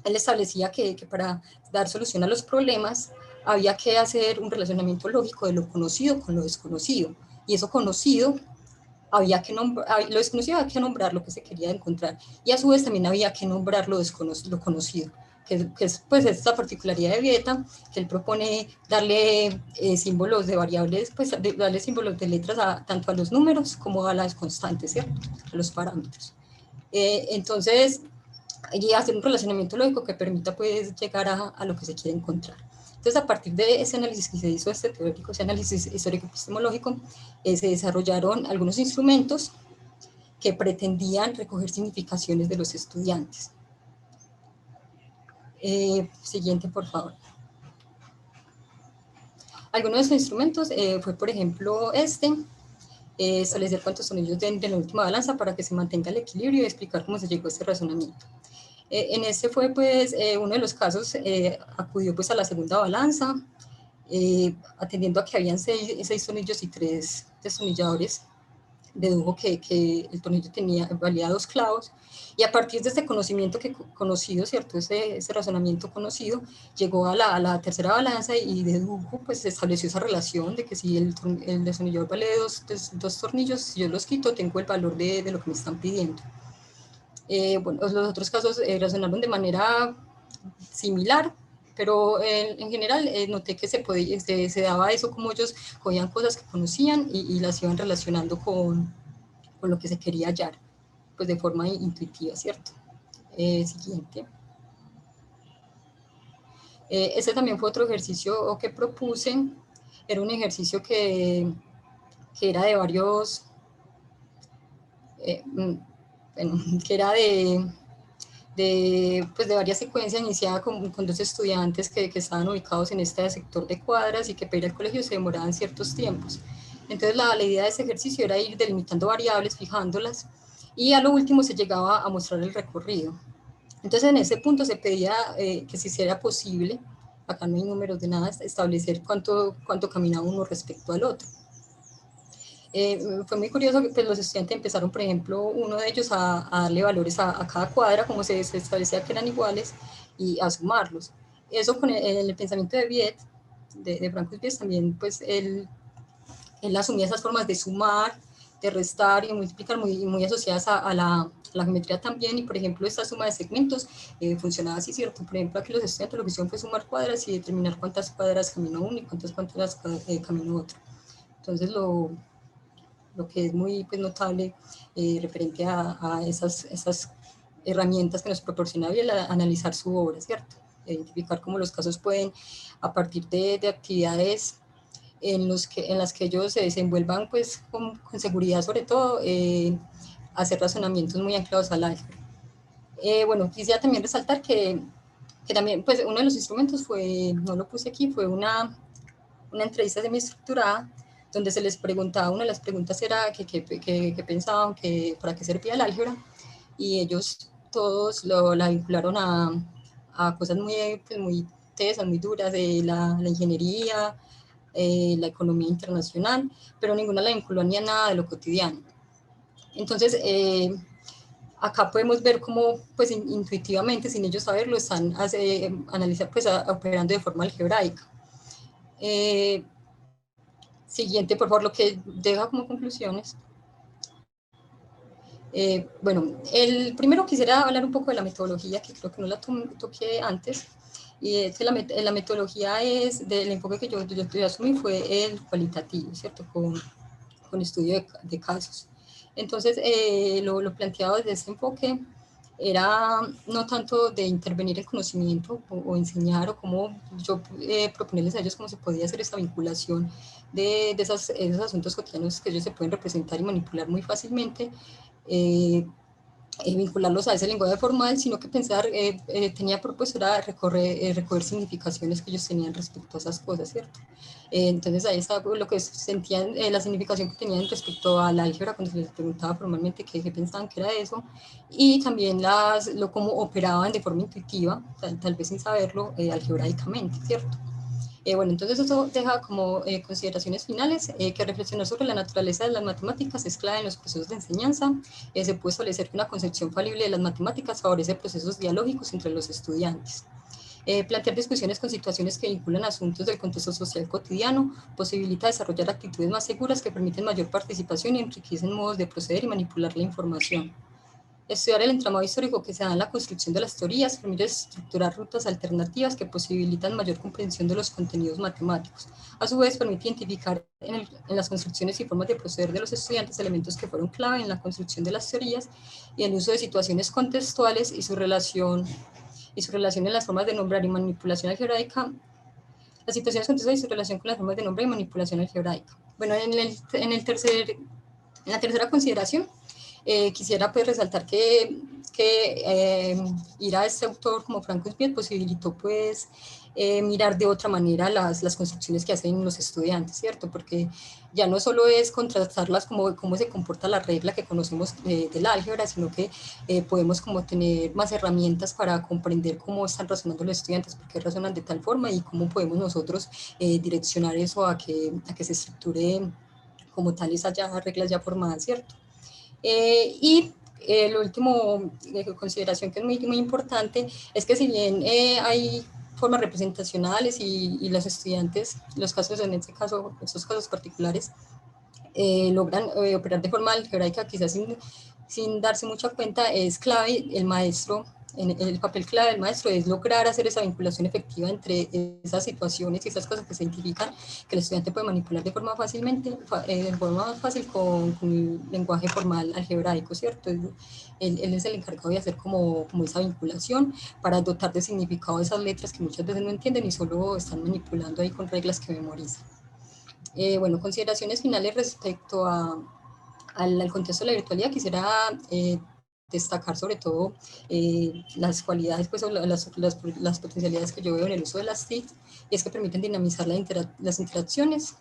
establecía que para dar solución a los problemas había que hacer un relacionamiento lógico de lo conocido con lo desconocido, y eso conocido lo desconocido había que nombrar lo que se quería encontrar, y a su vez también había que nombrar lo conocido, que es pues esta particularidad de Vieta, que él propone darle símbolos de variables, pues darle símbolos de letras tanto a los números como a las constantes, ¿cierto? A los parámetros. Entonces, y hacer un relacionamiento lógico que permita pues llegar a lo que se quiere encontrar. Entonces, a partir de ese análisis que se hizo, ese análisis histórico-epistemológico, se desarrollaron algunos instrumentos que pretendían recoger significaciones de los estudiantes. Siguiente, por favor. Algunos de estos instrumentos fue, por ejemplo, establecer cuántos tornillos de la última balanza para que se mantenga el equilibrio y explicar cómo se llegó a este razonamiento. En este fue pues uno de los casos, acudió pues a la segunda balanza, atendiendo a que habían 6 tornillos y 3 destornilladores, dedujo que el tornillo valía 2 clavos, y a partir de este conocimiento conocido, ¿cierto? Ese razonamiento conocido, llegó a la tercera balanza y dedujo, pues estableció esa relación de que si el destornillador vale 2 tornillos, si yo los quito, tengo el valor de lo que me están pidiendo. Bueno, los otros casos razonaron de manera similar, pero en general noté que se daba eso, como ellos cogían cosas que conocían y las iban relacionando con lo que se quería hallar, pues de forma intuitiva, ¿cierto? Siguiente. Este también fue otro ejercicio que propuse. Era un ejercicio que era de varios, que era de varias secuencias, iniciada con 2 estudiantes que estaban ubicados en este sector de cuadras y que para ir al colegio se demoraban ciertos tiempos. Entonces la idea de ese ejercicio era ir delimitando variables, fijándolas, y a lo último se llegaba a mostrar el recorrido. Entonces en ese punto se pedía que si era posible, acá no hay números de nada, establecer cuánto caminaba uno respecto al otro. Fue muy curioso que pues, los estudiantes empezaron, por ejemplo, uno de ellos a darle valores a cada cuadra, como se establecía que eran iguales, y a sumarlos. Eso con el pensamiento de Viet, de Franco Viet, también, pues él asumía esas formas de sumar, de restar y de multiplicar muy asociadas a la geometría también, y por ejemplo esta suma de segmentos funcionaba así, ¿cierto? Por ejemplo aquí los estudiantes lo que hicieron fue sumar cuadras y determinar cuántas cuadras caminó uno y cuántas caminó otro. Entonces lo que es muy pues, notable referente a esas herramientas que nos proporciona Biel a analizar su obra, ¿cierto? Identificar cómo los casos pueden, a partir de actividades en las que ellos se desenvuelvan pues, con seguridad, sobre todo, hacer razonamientos muy anclados al álgebra. Bueno, quisiera también resaltar que también pues, uno de los instrumentos fue, no lo puse aquí, fue una entrevista semiestructurada, donde se les preguntaba, una de las preguntas era que pensaban, para qué servía el álgebra, y ellos todos la vincularon a cosas muy tesas, muy duras, de la ingeniería, la economía internacional, pero ninguna la vinculó ni a nada de lo cotidiano. Entonces, acá podemos ver cómo, pues, intuitivamente, sin ellos saberlo, están operando de forma algebraica. Siguiente, por favor, lo que deja como conclusiones. Bueno, primero quisiera hablar un poco de la metodología, que creo que no la toqué antes, y es que la metodología del enfoque que yo asumí fue el cualitativo, ¿cierto? Con estudio de casos. Entonces, lo planteado desde ese enfoque era no tanto de intervenir el conocimiento o enseñar, o cómo yo proponerles a ellos cómo se podía hacer esa vinculación de esos asuntos cotidianos que ellos se pueden representar y manipular muy fácilmente, vincularlos a ese lenguaje formal, sino que pensar, tenía propuesto era recoger significaciones que ellos tenían respecto a esas cosas, ¿cierto? Entonces ahí está lo que sentían, la significación que tenían respecto al álgebra cuando se les preguntaba formalmente qué pensaban que era eso, y también cómo operaban de forma intuitiva, tal vez sin saberlo, algebraicamente, ¿cierto? Bueno, entonces eso deja como consideraciones finales, que reflexionar sobre la naturaleza de las matemáticas es clave en los procesos de enseñanza. Se puede establecer que una concepción falible de las matemáticas favorece procesos dialógicos entre los estudiantes. Plantear discusiones con situaciones que vinculan asuntos del contexto social cotidiano posibilita desarrollar actitudes más seguras que permiten mayor participación y enriquecen modos de proceder y manipular la información. Estudiar el entramado histórico que se da en la construcción de las teorías permite estructurar rutas alternativas que posibilitan mayor comprensión de los contenidos matemáticos. A su vez, permite identificar en las construcciones y formas de proceder de los estudiantes elementos que fueron clave en la construcción de las teorías y el uso de situaciones contextuales y su relación en las formas de nombrar y manipulación algebraica. Las situaciones contextuales y su relación con las formas de nombre y manipulación algebraica. Bueno, en la tercera consideración, quisiera pues resaltar que ir a este autor como Franco Viet posibilitó pues mirar de otra manera las construcciones que hacen los estudiantes, ¿cierto? Porque ya no solo es contrastarlas como cómo se comporta la regla que conocemos del álgebra, sino que podemos como tener más herramientas para comprender cómo están razonando los estudiantes, por qué razonan de tal forma y cómo podemos nosotros direccionar eso a que se estructure como tal esas reglas ya formadas, ¿cierto? Y lo último consideración que es muy, muy importante es que si bien hay formas representacionales y los estudiantes, los casos en este caso, estos casos particulares, logran operar de forma algebraica quizás sin darse mucha cuenta, es clave el maestro, el papel clave del maestro es lograr hacer esa vinculación efectiva entre esas situaciones y esas cosas que se identifican que el estudiante puede manipular de forma más fácil con un lenguaje formal algebraico, ¿cierto? Él es el encargado de hacer como esa vinculación para dotar de significado esas letras que muchas veces no entienden y solo están manipulando ahí con reglas que memorizan. Bueno, consideraciones finales respecto al contexto de la virtualidad, quisiera destacar sobre todo las cualidades, pues, o las potencialidades que yo veo en el uso de las TIC, y es que permiten dinamizar las interacciones.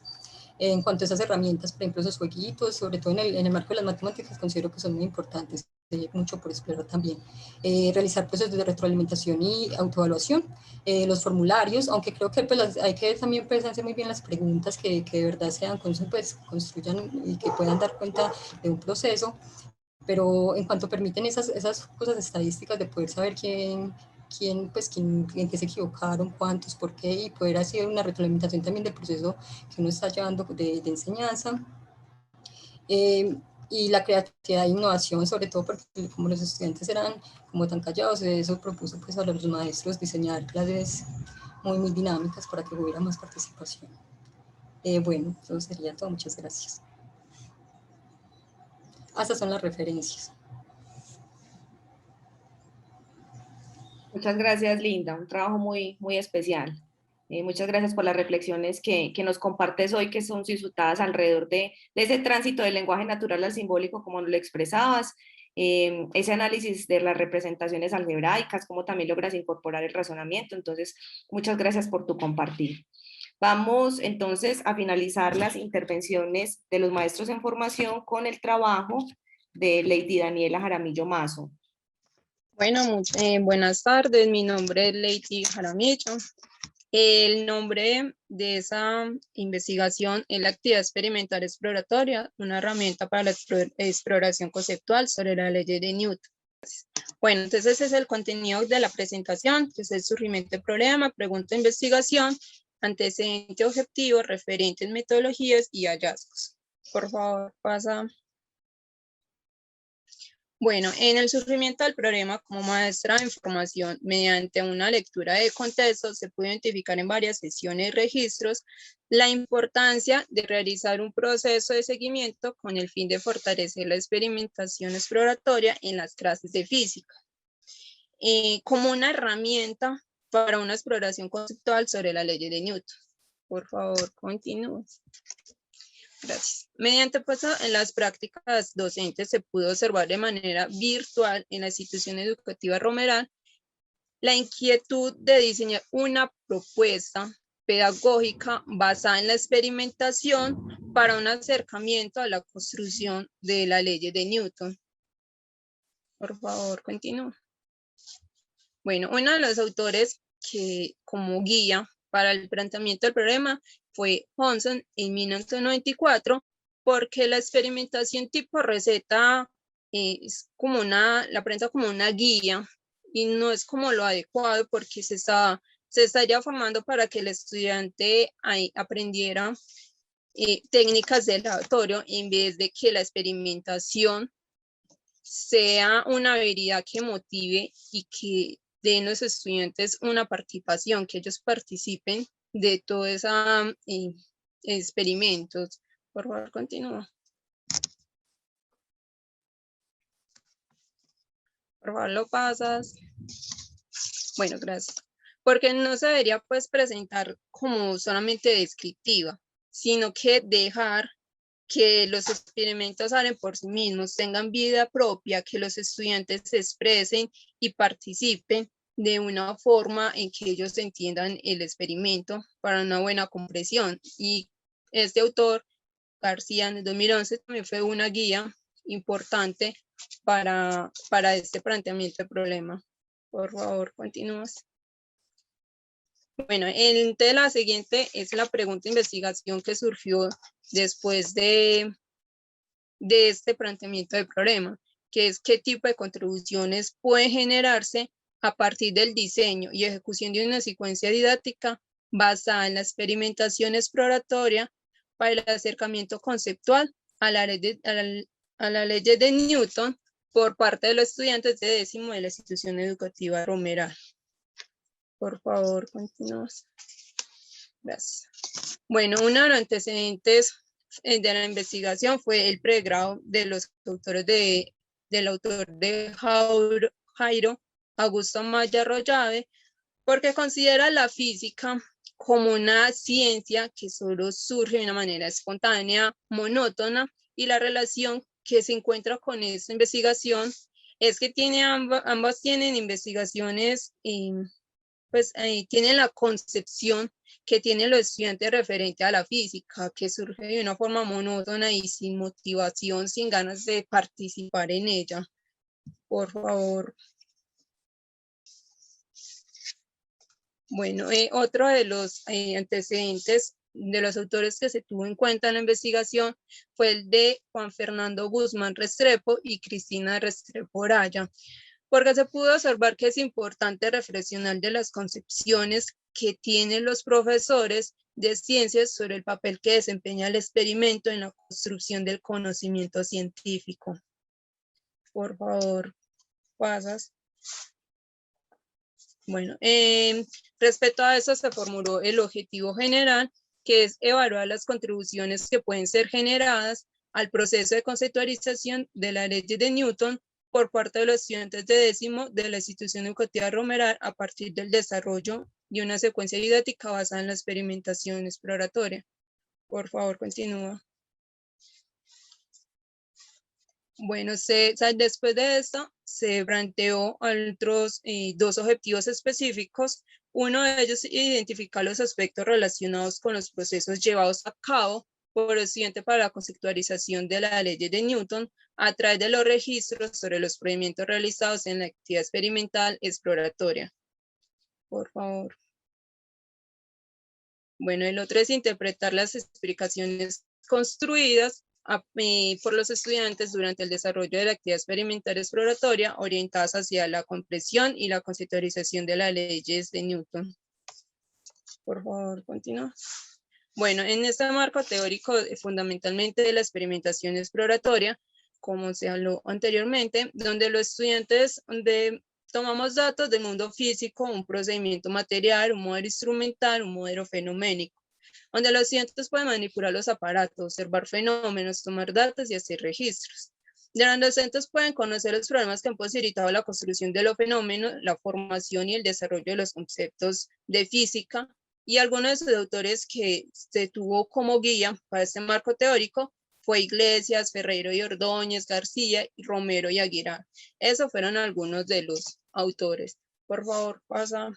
En cuanto a esas herramientas, por ejemplo, esos jueguitos, sobre todo en el marco de las matemáticas, considero que son muy importantes, hay mucho por explorar también. Realizar procesos de retroalimentación y autoevaluación, los formularios, aunque creo que pues, hay que también pues, hacer muy bien las preguntas que de verdad sean, pues, construyan y que puedan dar cuenta de un proceso, pero en cuanto permiten esas cosas estadísticas de poder saber en qué se equivocaron, cuántos, por qué, y poder hacer una retroalimentación también del proceso que uno está llevando de enseñanza. Y la creatividad e innovación, sobre todo porque como los estudiantes eran como tan callados, eso propuso pues a los maestros diseñar clases muy, muy dinámicas para que hubiera más participación. Bueno, eso sería todo, muchas gracias. Estas son las referencias. Muchas gracias, Linda, un trabajo muy, muy especial. Muchas gracias por las reflexiones que nos compartes hoy, que son disfrutadas alrededor de ese tránsito del lenguaje natural al simbólico, como lo expresabas, ese análisis de las representaciones algebraicas, cómo también logras incorporar el razonamiento. Entonces, muchas gracias por tu compartir. Vamos entonces a finalizar las intervenciones de los maestros en formación con el trabajo de Lady Daniela Jaramillo Mazo. Bueno, buenas tardes, mi nombre es Lady Jaramillo. El nombre de esa investigación es la actividad experimental exploratoria, una herramienta para la exploración conceptual sobre la ley de Newton. Bueno, entonces ese es el contenido de la presentación, que es el surgimiento de problema, pregunta de investigación, antecedente objetivo, referentes, metodologías y hallazgos. Por favor, pasa. Bueno, en el surgimiento del problema, como maestra de información, mediante una lectura de contexto, se puede identificar en varias sesiones y registros la importancia de realizar un proceso de seguimiento con el fin de fortalecer la experimentación exploratoria en las clases de física, como una herramienta para una exploración conceptual sobre la ley de Newton. Por favor, continúe. Gracias. Mediante en las prácticas docentes se pudo observar de manera virtual en la institución educativa Romeral la inquietud de diseñar una propuesta pedagógica basada en la experimentación para un acercamiento a la construcción de la ley de Newton. Por favor, continúa. Bueno, uno de los autores que como guía para el planteamiento del problema fue Johnson en 1994, porque la experimentación tipo receta es como la presenta como una guía y no es como lo adecuado, porque se estaría formando para que el estudiante aprendiera técnicas de laboratorio en vez de que la experimentación sea una habilidad que motive y que den los estudiantes una participación, que ellos participen de todos esos experimentos. Por favor, continúa. Por favor, lo pasas. Bueno, gracias. Porque no se debería pues presentar como solamente descriptiva, sino que dejar que los experimentos salen por sí mismos, tengan vida propia, que los estudiantes se expresen y participen de una forma en que ellos entiendan el experimento para una buena comprensión. Y este autor, García, en el 2011, también fue una guía importante para este planteamiento de problema. Por favor, continúas. Bueno, entonces la siguiente es la pregunta de investigación que surgió después de este planteamiento de problema, que es qué tipo de contribuciones pueden generarse a partir del diseño y ejecución de una secuencia didáctica basada en la experimentación exploratoria para el acercamiento conceptual a la ley de Newton por parte de los estudiantes de décimo de la institución educativa Romeral. Por favor, continuamos. Gracias. Bueno, uno de los antecedentes de la investigación fue el pregrado de los autores del autor de Jairo Augusto Maya Rollave, porque considera la física como una ciencia que solo surge de una manera espontánea, monótona, y la relación que se encuentra con esta investigación es que ambas tienen investigaciones tienen la concepción que tienen los estudiantes referente a la física, que surge de una forma monótona y sin motivación, sin ganas de participar en ella. Por favor. Bueno, otro de los antecedentes de los autores que se tuvo en cuenta en la investigación fue el de Juan Fernando Guzmán Restrepo y Cristina Restrepo Oraya, porque se pudo observar que es importante reflexionar de las concepciones que tienen los profesores de ciencias sobre el papel que desempeña el experimento en la construcción del conocimiento científico. Por favor, pasas. Bueno, respecto a eso se formuló el objetivo general, que es evaluar las contribuciones que pueden ser generadas al proceso de conceptualización de la ley de Newton por parte de los estudiantes de décimo de la institución educativa Romeral a partir del desarrollo de una secuencia didáctica basada en la experimentación exploratoria. Por favor, continúa. Bueno, después de esto se planteó otros dos objetivos específicos. Uno de ellos es identificar los aspectos relacionados con los procesos llevados a cabo por el estudiante para la conceptualización de la ley de Newton a través de los registros sobre los procedimientos realizados en la actividad experimental exploratoria. Por favor. Bueno, el otro es interpretar las explicaciones construidas por los estudiantes durante el desarrollo de la actividad experimental exploratoria orientadas hacia la comprensión y la conceptualización de las leyes de Newton. Por favor, continúa. Bueno, en este marco teórico fundamentalmente de la experimentación exploratoria, como se habló anteriormente, donde los estudiantes tomamos datos del mundo físico, un procedimiento material, un modelo instrumental, un modelo fenoménico, donde los estudiantes pueden manipular los aparatos, observar fenómenos, tomar datos y hacer registros. De los docentes pueden conocer los problemas que han posibilitado la construcción de los fenómenos, la formación y el desarrollo de los conceptos de física, y algunos de sus autores que se tuvo como guía para este marco teórico fue Iglesias, Ferreiro y Ordóñez, García, Romero y Aguilar. Esos fueron algunos de los autores. Por favor, pasa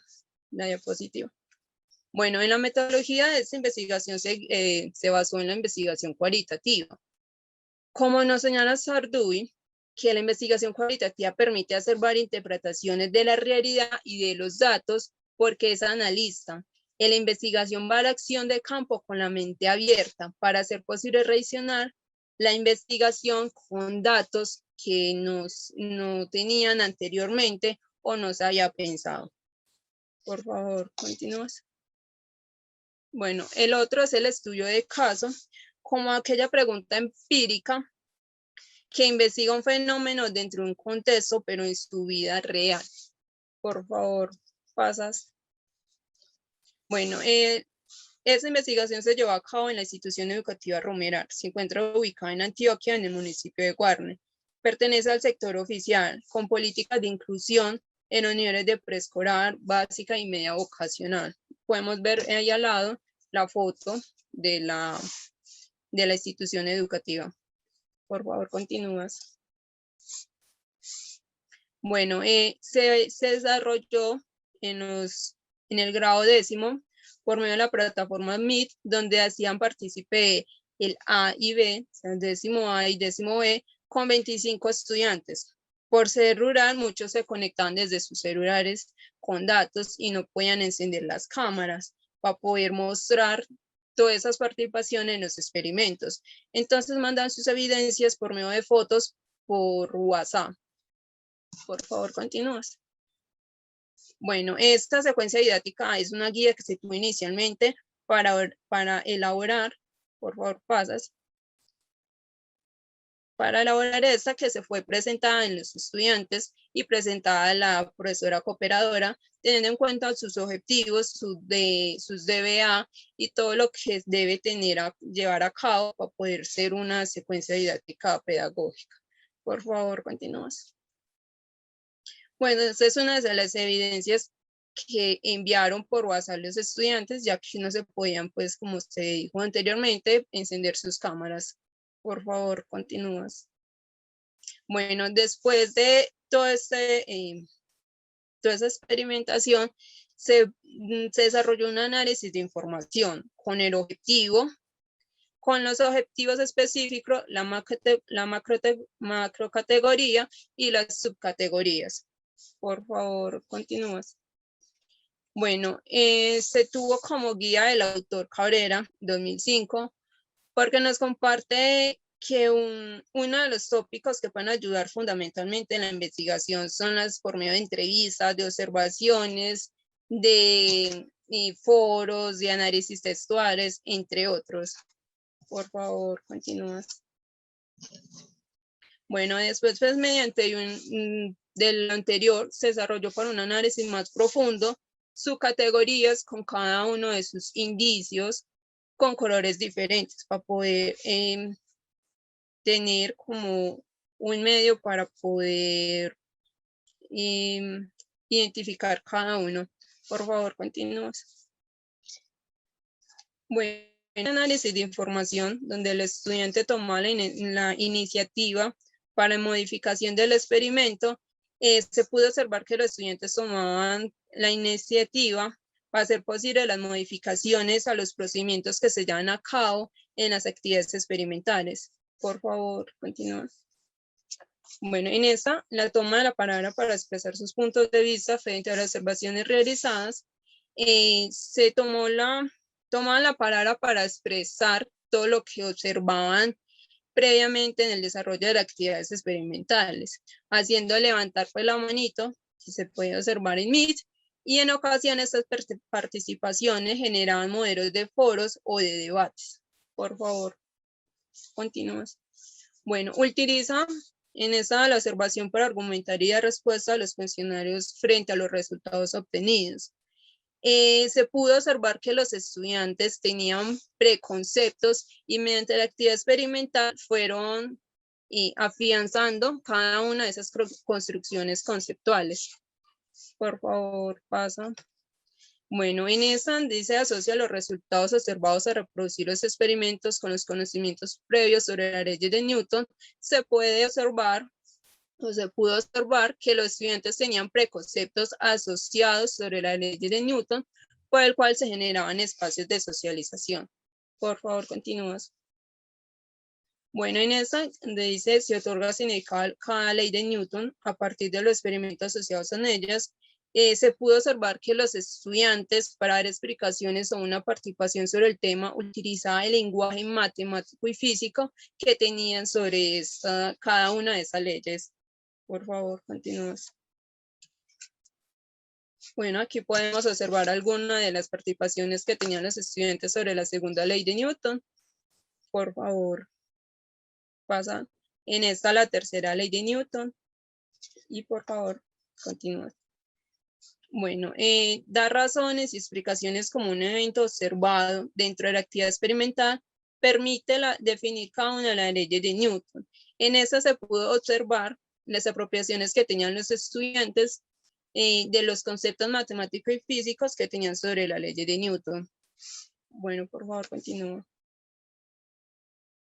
la diapositiva. Bueno, en la metodología de esta investigación se basó en la investigación cualitativa. Como nos señala Sarduy, que la investigación cualitativa permite hacer varias interpretaciones de la realidad y de los datos porque es analista. En la investigación va a la acción de campo con la mente abierta para hacer posible relacionar la investigación con datos que no tenían anteriormente o no se había pensado. Por favor, continúas. Bueno, el otro es el estudio de caso, como aquella pregunta empírica que investiga un fenómeno dentro de un contexto, pero en su vida real. Por favor, pasas. Bueno, esa investigación se llevó a cabo en la institución educativa Romeral. Se encuentra ubicada en Antioquia, en el municipio de Guarne. Pertenece al sector oficial, con políticas de inclusión en los niveles de preescolar, básica y media vocacional. Podemos ver ahí al lado la foto de la institución educativa. Por favor, continúas. Bueno, se desarrolló en el grado 10º por medio de la plataforma Meet, donde hacían partícipe el A y B, o sea, el 10º A y 10º B, con 25 estudiantes. Por ser rural, muchos se conectaban desde sus celulares con datos y no podían encender las cámaras para poder mostrar todas esas participaciones en los experimentos. Entonces mandan sus evidencias por medio de fotos por WhatsApp. Por favor, continúas. Bueno, esta secuencia didáctica es una guía que se tuvo inicialmente para elaborar, por favor, pasas, para elaborar esta que se fue presentada en los estudiantes y presentada a la profesora cooperadora, teniendo en cuenta sus objetivos, sus DBA y todo lo que debe llevar a cabo para poder ser una secuencia didáctica pedagógica. Por favor, continúas. Bueno, esta es una de las evidencias que enviaron por WhatsApp los estudiantes, ya que no se podían, pues, como se dijo anteriormente, encender sus cámaras. Por favor, continúas. Bueno, después de toda esa experimentación, se desarrolló un análisis de información con el objetivo, con los objetivos específicos, la macrocategoría y las subcategorías. Por favor, continúas. Bueno, se tuvo como guía el autor Cabrera, 2005, porque nos comparte que uno de los tópicos que pueden ayudar fundamentalmente en la investigación son las por medio de entrevistas, de observaciones, de foros, de análisis textuales, entre otros. Por favor, continúas. Bueno, después, pues, mediante del anterior, se desarrolló para un análisis más profundo subcategorías con cada uno de sus indicios con colores diferentes para poder tener como un medio para poder identificar cada uno. Por favor, continúas. Bueno, análisis de información donde el estudiante toma la iniciativa para modificación del experimento, se pudo observar que los estudiantes tomaban la iniciativa para hacer posible las modificaciones a los procedimientos que se llevan a cabo en las actividades experimentales. Por favor, continúa. Bueno, en esta, la toma de la palabra para expresar sus puntos de vista frente a las observaciones realizadas, se tomó la palabra para expresar todo lo que observaban previamente en el desarrollo de las actividades experimentales, haciendo levantar pues la manito, si se puede observar en Meet, y en ocasiones estas participaciones generaban modelos de foros o de debates. Por favor, continúas. Bueno, utiliza en esta la observación para argumentar y dar respuesta a los funcionarios frente a los resultados obtenidos. Se pudo observar que los estudiantes tenían preconceptos y mediante la actividad experimental fueron afianzando cada una de esas construcciones conceptuales. Por favor, pasa. Bueno, en esa dice asocia los resultados observados a reproducir los experimentos con los conocimientos previos sobre la ley de Newton. Se puede observar o se pudo observar que los estudiantes tenían preconceptos asociados sobre la ley de Newton, por el cual se generaban espacios de socialización. Por favor, continúas. Bueno, en esta dice, se otorga significado cada ley de Newton a partir de los experimentos asociados en ellas. Se pudo observar que los estudiantes, para dar explicaciones o una participación sobre el tema, utilizaban el lenguaje matemático y físico que tenían sobre cada una de esas leyes. Por favor, continúas. Bueno, aquí podemos observar algunas de las participaciones que tenían los estudiantes sobre la segunda ley de Newton. Por favor, pasa. En esta la tercera ley de Newton. Y por favor, continúa. Bueno, dar razones y explicaciones como un evento observado dentro de la actividad experimental permite definir cada una de las leyes de Newton. En esta se pudo observar las apropiaciones que tenían los estudiantes de los conceptos matemáticos y físicos que tenían sobre la ley de Newton. Bueno, por favor, continúa.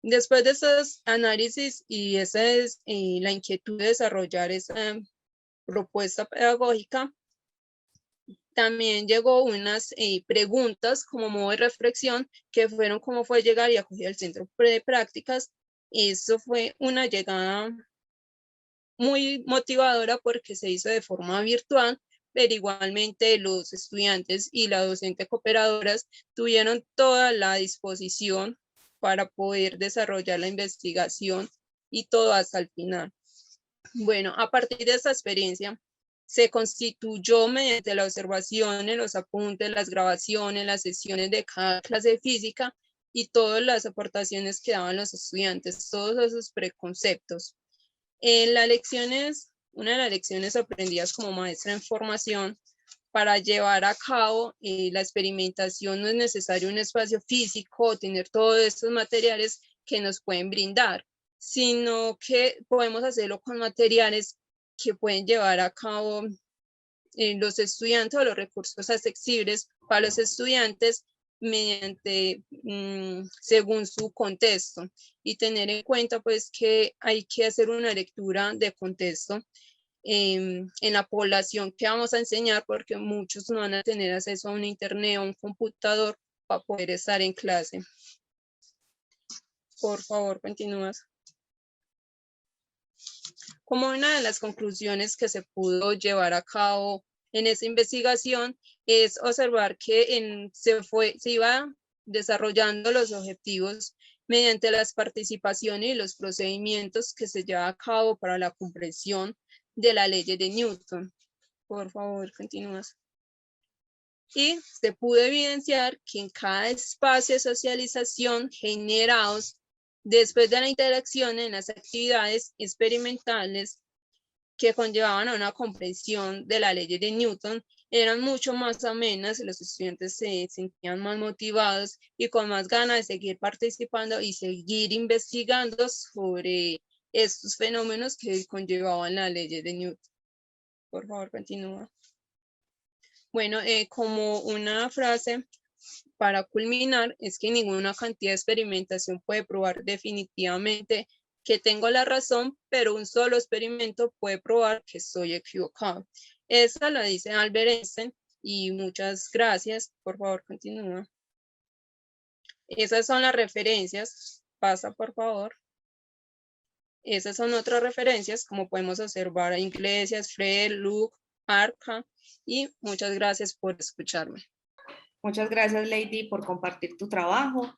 Después de estos análisis y esa es la inquietud de desarrollar propuesta pedagógica, también llegó unas preguntas como modo de reflexión que fueron cómo fue llegar y acudir al centro de prácticas. Eso fue una llegada muy motivadora porque se hizo de forma virtual, pero igualmente los estudiantes y la docente cooperadoras tuvieron toda la disposición para poder desarrollar la investigación y todo hasta el final. Bueno, a partir de esta experiencia, se constituyó mediante la observación, los apuntes, las grabaciones, las sesiones de cada clase de física y todas las aportaciones que daban los estudiantes, todos esos preconceptos. Una de las lecciones aprendidas como maestra en formación, para llevar a cabo la experimentación no es necesario un espacio físico o tener todos estos materiales que nos pueden brindar, sino que podemos hacerlo con materiales que pueden llevar a cabo los estudiantes o los recursos accesibles para los estudiantes mediante, según su contexto, y tener en cuenta pues que hay que hacer una lectura de contexto en la población que vamos a enseñar, porque muchos no van a tener acceso a un internet o un computador para poder estar en clase. Por favor, continúas. Como una de las conclusiones que se pudo llevar a cabo en esa investigación es observar que se iba desarrollando los objetivos mediante las participaciones y los procedimientos que se llevan a cabo para la comprensión de la ley de Newton. Por favor, continúas. Y se pudo evidenciar que en cada espacio de socialización generados después de la interacción en las actividades experimentales que conllevaban a una comprensión de la ley de Newton, eran mucho más amenas, los estudiantes se sentían más motivados y con más ganas de seguir participando y seguir investigando sobre estos fenómenos que conllevaban la ley de Newton. Por favor, continúa. Bueno, como una frase para culminar, es que ninguna cantidad de experimentación puede probar definitivamente que tengo la razón, pero un solo experimento puede probar que estoy equivocado. Esa la dice Albert Einstein y muchas gracias. Por favor, continúa. Esas son las referencias. Pasa, por favor. Esas son otras referencias, como podemos observar a Iglesias, Freire, Luke, Arca, y muchas gracias por escucarme. Muchas gracias, Lady, por compartir tu trabajo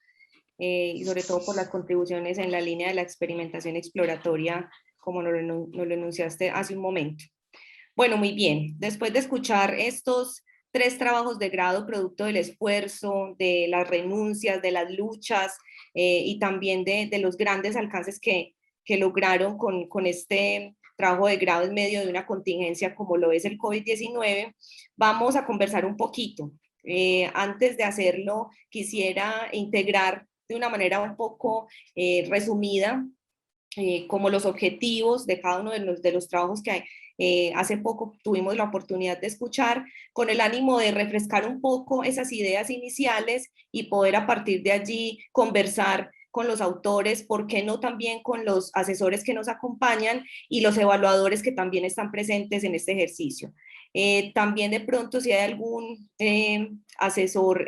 y sobre todo por las contribuciones en la línea de la experimentación exploratoria, como nos lo enunciaste hace un momento. Bueno, muy bien. Después de escuchar estos 3 trabajos de grado producto del esfuerzo, de las renuncias, de las luchas y también de los grandes alcances que lograron con este trabajo de grado en medio de una contingencia como lo es el COVID-19, vamos a conversar un poquito. Antes de hacerlo, quisiera integrar de una manera un poco resumida como los objetivos de cada uno de los trabajos que hace poco tuvimos la oportunidad de escuchar, con el ánimo de refrescar un poco esas ideas iniciales y poder a partir de allí conversar con los autores, ¿por qué no también con los asesores que nos acompañan y los evaluadores que también están presentes en este ejercicio? También de pronto si hay algún asesor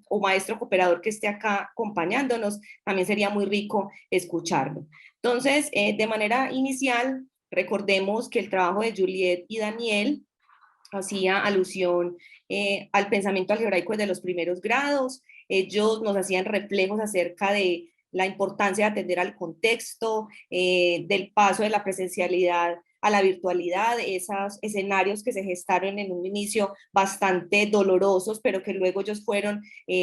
o maestro cooperador que esté acá acompañándonos, también sería muy rico escucharlo. Entonces, de manera inicial, recordemos que el trabajo de Juliet y Daniel hacía alusión al pensamiento algebraico de los primeros grados. Ellos nos hacían reflejos acerca de la importancia de atender al contexto, del paso de la presencialidad a la virtualidad, esos escenarios que se gestaron en un inicio bastante dolorosos, pero que luego ellos fueron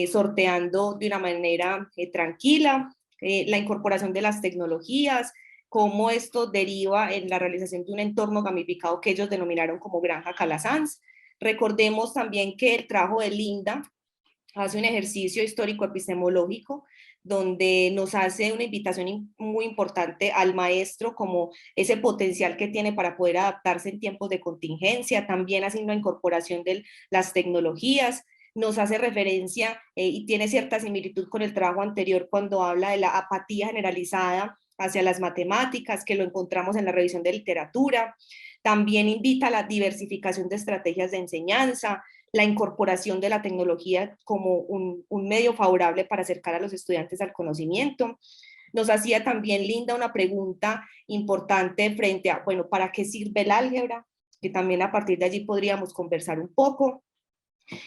sorteando de una manera tranquila, la incorporación de las tecnologías, cómo esto deriva en la realización de un entorno gamificado que ellos denominaron como Granja Calasanz. Recordemos también que el trabajo de Linda hace un ejercicio histórico epistemológico donde nos hace una invitación muy importante al maestro como ese potencial que tiene para poder adaptarse en tiempos de contingencia, también haciendo la incorporación de las tecnologías, nos hace referencia y tiene cierta similitud con el trabajo anterior cuando habla de la apatía generalizada hacia las matemáticas, que lo encontramos en la revisión de literatura. También invita a la diversificación de estrategias de enseñanza, la incorporación de la tecnología como un medio favorable para acercar a los estudiantes al conocimiento. Nos hacía también Linda una pregunta importante frente a, bueno, ¿para qué sirve el álgebra? Que también a partir de allí podríamos conversar un poco.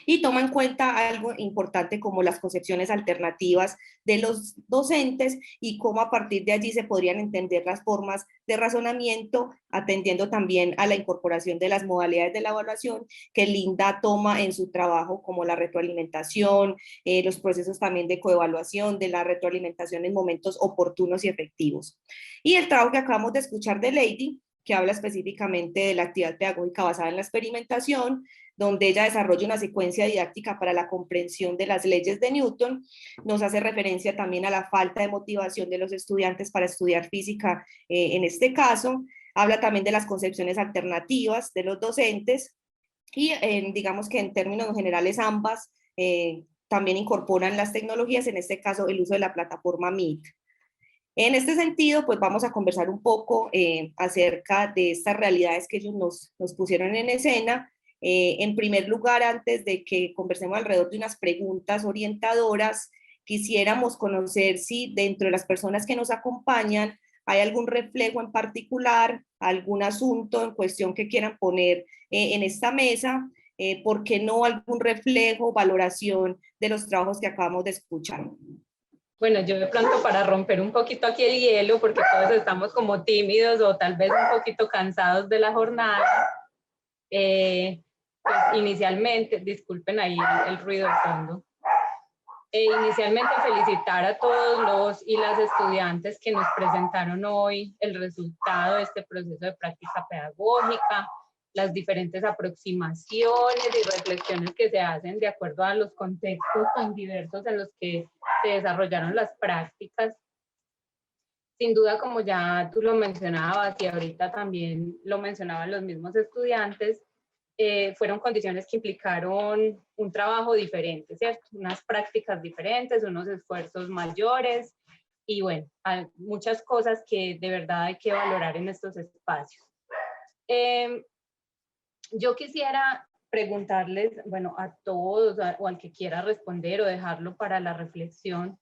Y toma en cuenta algo importante como las concepciones alternativas de los docentes y cómo a partir de allí se podrían entender las formas de razonamiento, atendiendo también a la incorporación de las modalidades de la evaluación que Linda toma en su trabajo, como la retroalimentación, los procesos también de coevaluación, de la retroalimentación en momentos oportunos y efectivos. Y el trabajo que acabamos de escuchar de Lady, que habla específicamente de la actividad pedagógica basada en la experimentación, donde ella desarrolla una secuencia didáctica para la comprensión de las leyes de Newton, nos hace referencia también a la falta de motivación de los estudiantes para estudiar física en este caso, habla también de las concepciones alternativas de los docentes y digamos que en términos generales ambas también incorporan las tecnologías, en este caso el uso de la plataforma Meet. En este sentido, pues vamos a conversar un poco acerca de estas realidades que ellos nos pusieron en escena. En primer lugar, antes de que conversemos alrededor de unas preguntas orientadoras, quisiéramos conocer si dentro de las personas que nos acompañan hay algún reflejo en particular, algún asunto en cuestión que quieran poner en esta mesa, ¿por qué no algún reflejo, valoración de los trabajos que acabamos de escuchar? Bueno, yo de pronto para romper un poquito aquí el hielo, porque todos estamos como tímidos o tal vez un poquito cansados de la jornada, pues inicialmente, disculpen ahí el ruido de fondo, inicialmente felicitar a todos los y las estudiantes que nos presentaron hoy el resultado de este proceso de práctica pedagógica, las diferentes aproximaciones y reflexiones que se hacen de acuerdo a los contextos tan diversos en los que se desarrollaron las prácticas. Sin duda, como ya tú lo mencionabas y ahorita también lo mencionaban los mismos estudiantes, fueron condiciones que implicaron un trabajo diferente, ¿cierto? Unas prácticas diferentes, unos esfuerzos mayores y bueno, hay muchas cosas que de verdad hay que valorar en estos espacios. Yo quisiera preguntarles, bueno, a todos o al que quiera responder o dejarlo para la reflexión,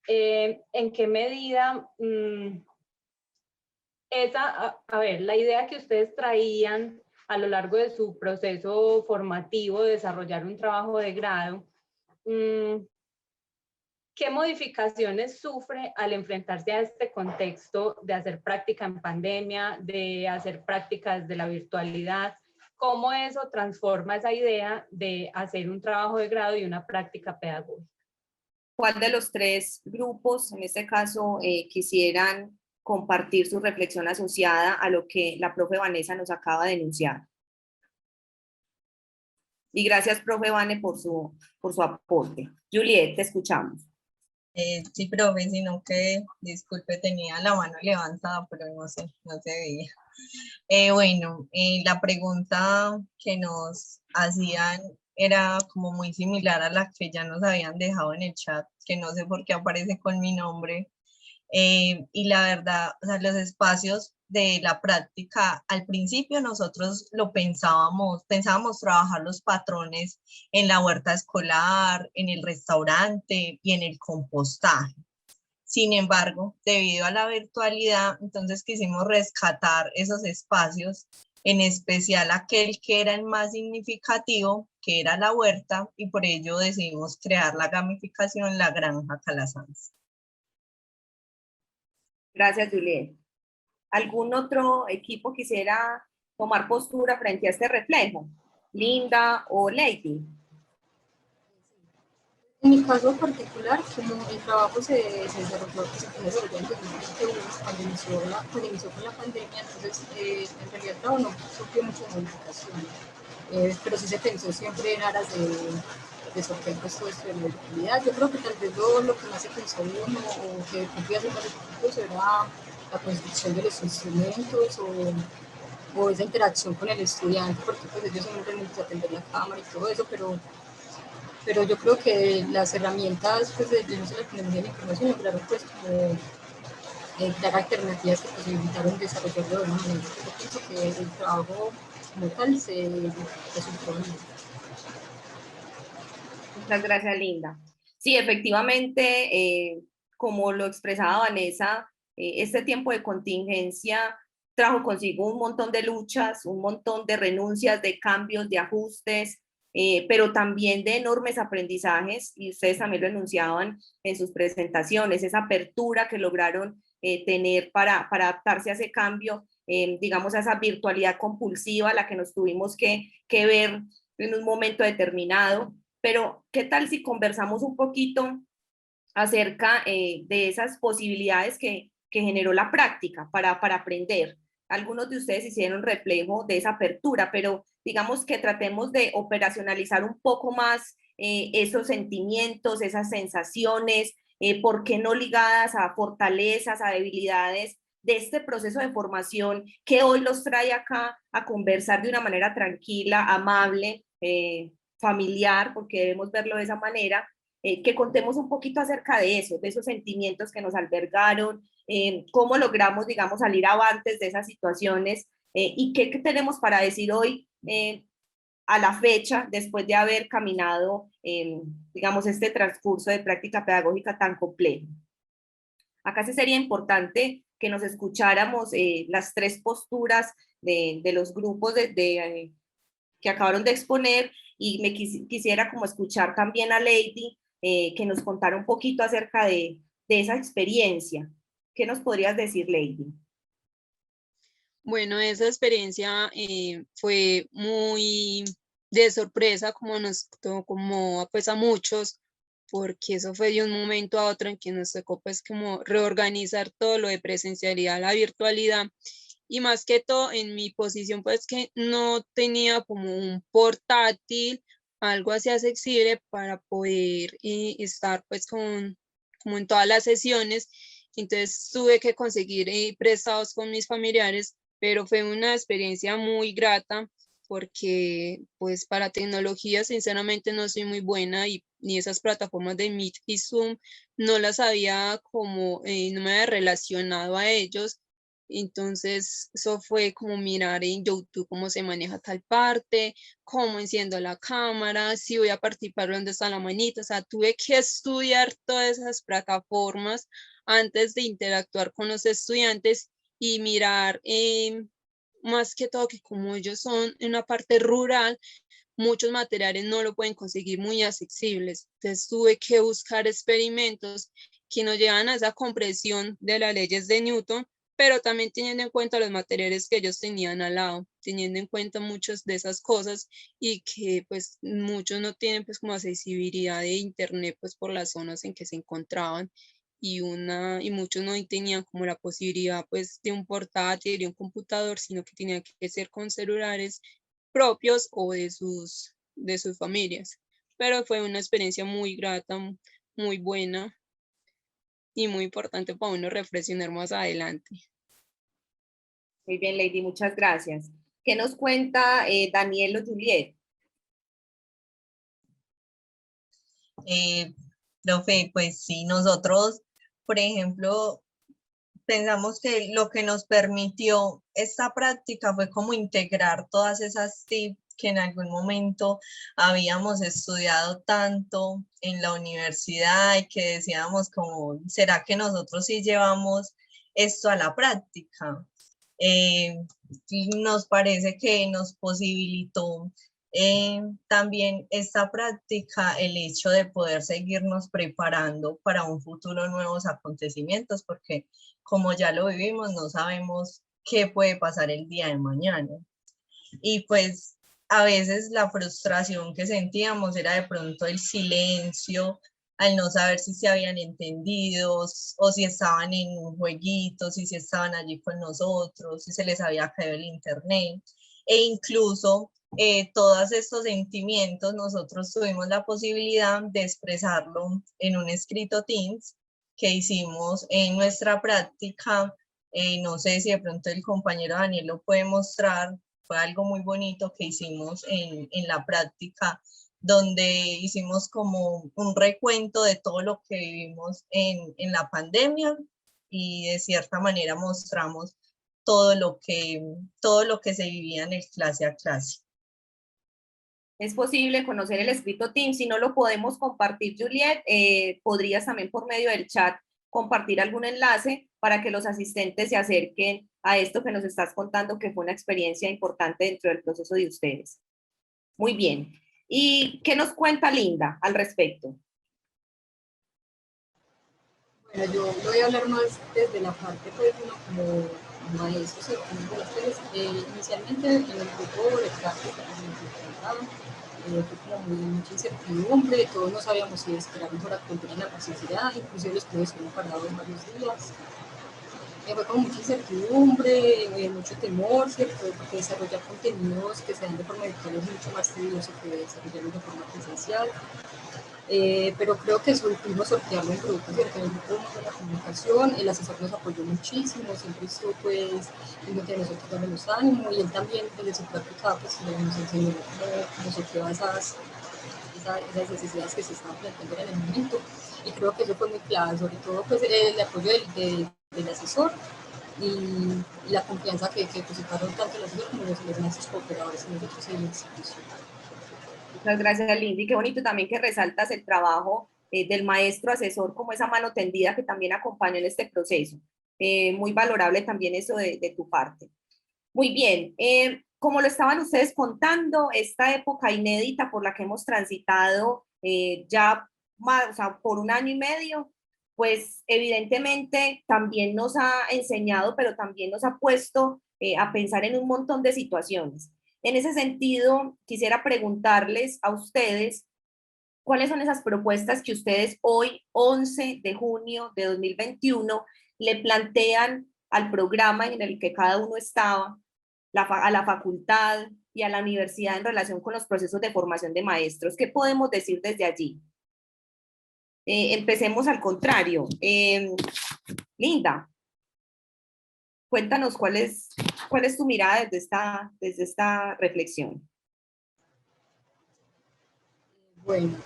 ¿en qué medida la idea que ustedes traían a lo largo de su proceso formativo de desarrollar un trabajo de grado, qué modificaciones sufre al enfrentarse a este contexto de hacer práctica en pandemia, de hacer prácticas de la virtualidad? ¿Cómo eso transforma esa idea de hacer un trabajo de grado y una práctica pedagógica? ¿Cuál de los tres grupos, en este caso, quisieran compartir su reflexión asociada a lo que la profe Vanessa nos acaba de enunciar? Y gracias, profe Vane, por su aporte. Juliet, te escuchamos. Sí, profe, sino que, disculpe, tenía la mano levantada, pero no se veía. Bueno, la pregunta que nos hacían era como muy similar a la que ya nos habían dejado en el chat, que no sé por qué aparece con mi nombre. Y la verdad, o sea, los espacios de la práctica, al principio nosotros lo pensábamos trabajar los patrones en la huerta escolar, en el restaurante y en el compostaje. Sin embargo, debido a la virtualidad, entonces quisimos rescatar esos espacios, en especial aquel que era el más significativo, que era la huerta, y por ello decidimos crear la gamificación La Granja Calasanz. Gracias, Juliet. ¿Algún otro equipo quisiera tomar postura frente a este reflejo? Linda o Lady. En mi caso particular, como el trabajo se desarrolló en 2021, cuando inició con la pandemia, entonces en realidad el trabajo no sufrió muchas modificaciones, pero sí se pensó siempre en aras de sortear todo esto de la virtualidad. Yo creo que tal vez lo que más se pensó uno o que cumplía ser más efectivos era la construcción de los instrumentos o esa interacción con el estudiante, porque pues ellos son realmente atender la cámara y todo eso, pero yo creo que las herramientas pues, del uso de la tecnología de la información lograron pues como dar alternativas que posibilitaron desarrollarlo de una manera. Yo pienso que el trabajo como tal se resultó bien. Muchas gracias, Linda. Sí, efectivamente, como lo expresaba Vanessa, este tiempo de contingencia trajo consigo un montón de luchas, un montón de renuncias, de cambios, de ajustes, pero también de enormes aprendizajes, y ustedes también lo enunciaban en sus presentaciones, esa apertura que lograron tener para adaptarse a ese cambio, digamos, a esa virtualidad compulsiva a la que nos tuvimos que ver en un momento determinado. Pero, ¿qué tal si conversamos un poquito acerca de esas posibilidades que generó la práctica para aprender? Algunos de ustedes hicieron reflejo de esa apertura, pero digamos que tratemos de operacionalizar un poco más esos sentimientos, esas sensaciones, ¿por qué no ligadas a fortalezas, a debilidades de este proceso de formación que hoy los trae acá a conversar de una manera tranquila, amable, familiar, porque debemos verlo de esa manera, que contemos un poquito acerca de eso, de esos sentimientos que nos albergaron, cómo logramos, digamos, salir avantes de esas situaciones y qué tenemos para decir hoy a la fecha, después de haber caminado, digamos, este transcurso de práctica pedagógica tan complejo. Acá sí sería importante que nos escucháramos las tres posturas de los grupos que acabaron de exponer, y me quisiera como escuchar también a Lady, que nos contara un poquito acerca de esa experiencia. ¿Qué nos podrías decir, Lady? Bueno, esa experiencia fue muy de sorpresa, como pues a muchos, porque eso fue de un momento a otro en que nos tocó pues como reorganizar todo lo de presencialidad a la virtualidad. Y más que todo en mi posición, pues que no tenía como un portátil, algo así accesible para poder estar pues como en todas las sesiones. Entonces tuve que conseguir prestados con mis familiares, pero fue una experiencia muy grata porque pues para tecnología sinceramente no soy muy buena, y ni esas plataformas de Meet y Zoom no las había como, no me había relacionado a ellos. Entonces, eso fue como mirar en YouTube cómo se maneja tal parte, cómo enciendo la cámara, si voy a participar, dónde está la manita. O sea, tuve que estudiar todas esas plataformas antes de interactuar con los estudiantes y mirar, más que todo, que como ellos son en una parte rural, muchos materiales no lo pueden conseguir muy accesibles. Entonces, tuve que buscar experimentos que nos llevan a esa compresión de las leyes de Newton, pero también teniendo en cuenta los materiales que ellos tenían al lado, teniendo en cuenta muchas de esas cosas, y que pues muchos no tienen pues como accesibilidad de internet pues por las zonas en que se encontraban, y muchos no tenían como la posibilidad pues de un portátil, de un computador, sino que tenían que ser con celulares propios o de sus familias. Pero fue una experiencia muy grata, muy buena y muy importante para uno reflexionar más adelante. Muy bien, Lady, muchas gracias. ¿Qué nos cuenta Daniel o Juliet? Profe, pues sí, nosotros, por ejemplo, pensamos que lo que nos permitió esta práctica fue como integrar todas esas tips que en algún momento habíamos estudiado tanto en la universidad y que decíamos como, ¿será que nosotros sí llevamos esto a la práctica? Nos parece que nos posibilitó también esta práctica el hecho de poder seguirnos preparando para un futuro, nuevos acontecimientos, porque como ya lo vivimos, no sabemos qué puede pasar el día de mañana. Y pues a veces la frustración que sentíamos era de pronto el silencio, al no saber si se habían entendido o si estaban en un jueguito, si estaban allí con nosotros, si se les había caído el internet. E incluso todos estos sentimientos nosotros tuvimos la posibilidad de expresarlo en un escrito Teams que hicimos en nuestra práctica. No sé si de pronto el compañero Daniel lo puede mostrar. Fue algo muy bonito que hicimos en la práctica, donde hicimos como un recuento de todo lo que vivimos en la pandemia y de cierta manera mostramos todo lo que se vivía en el clase a clase. Es posible conocer el escrito Teams. Si no lo podemos compartir, Juliet, podrías también por medio del chat compartir algún enlace para que los asistentes se acerquen a esto que nos estás contando, que fue una experiencia importante dentro del proceso de ustedes. Muy bien. ¿Y qué nos cuenta Linda al respecto? Bueno, yo voy a hablar más desde la parte, pues, uno como maestro, ¿sí? Inicialmente en el grupo de práctica que nos enfrentaban, fue como mucha incertidumbre, todos no sabíamos si esperar mejor a cultura en la presencialidad, inclusive los profesores hemos parado en varios días. Fue como mucha incertidumbre, mucho temor, ¿cierto? Porque desarrollar contenidos que se dan de forma virtual es mucho más tedioso que desarrollarlos de forma presencial. Pero creo que pudimos sortearlo en grupo, ¿cierto? En el grupo de la comunicación, el asesor nos apoyó muchísimo, siempre estuvo pues que nosotros damos ánimo, y él también desde su práctica pues nos enseñó cómo sorteaba esas necesidades que se estaban planteando en el momento, y creo que eso fue muy clave, sobre todo pues el apoyo del asesor y la confianza que depositaron tanto el asesor como los maestros cooperadores en nosotros en la institución. Muchas gracias, Lindy. Qué bonito también que resaltas el trabajo del maestro asesor como esa mano tendida que también acompañó en este proceso. Muy valorable también eso de tu parte. Muy bien. Como lo estaban ustedes contando, esta época inédita por la que hemos transitado ya más, o sea, por 1 año y medio, pues evidentemente también nos ha enseñado, pero también nos ha puesto a pensar en un montón de situaciones. En ese sentido, quisiera preguntarles a ustedes, ¿cuáles son esas propuestas que ustedes hoy, 11 de junio de 2021, le plantean al programa en el que cada uno estaba, a la facultad y a la universidad en relación con los procesos de formación de maestros? ¿Qué podemos decir desde allí? Empecemos al contrario. Linda, cuéntanos cuál es tu mirada desde esta reflexión. Bueno,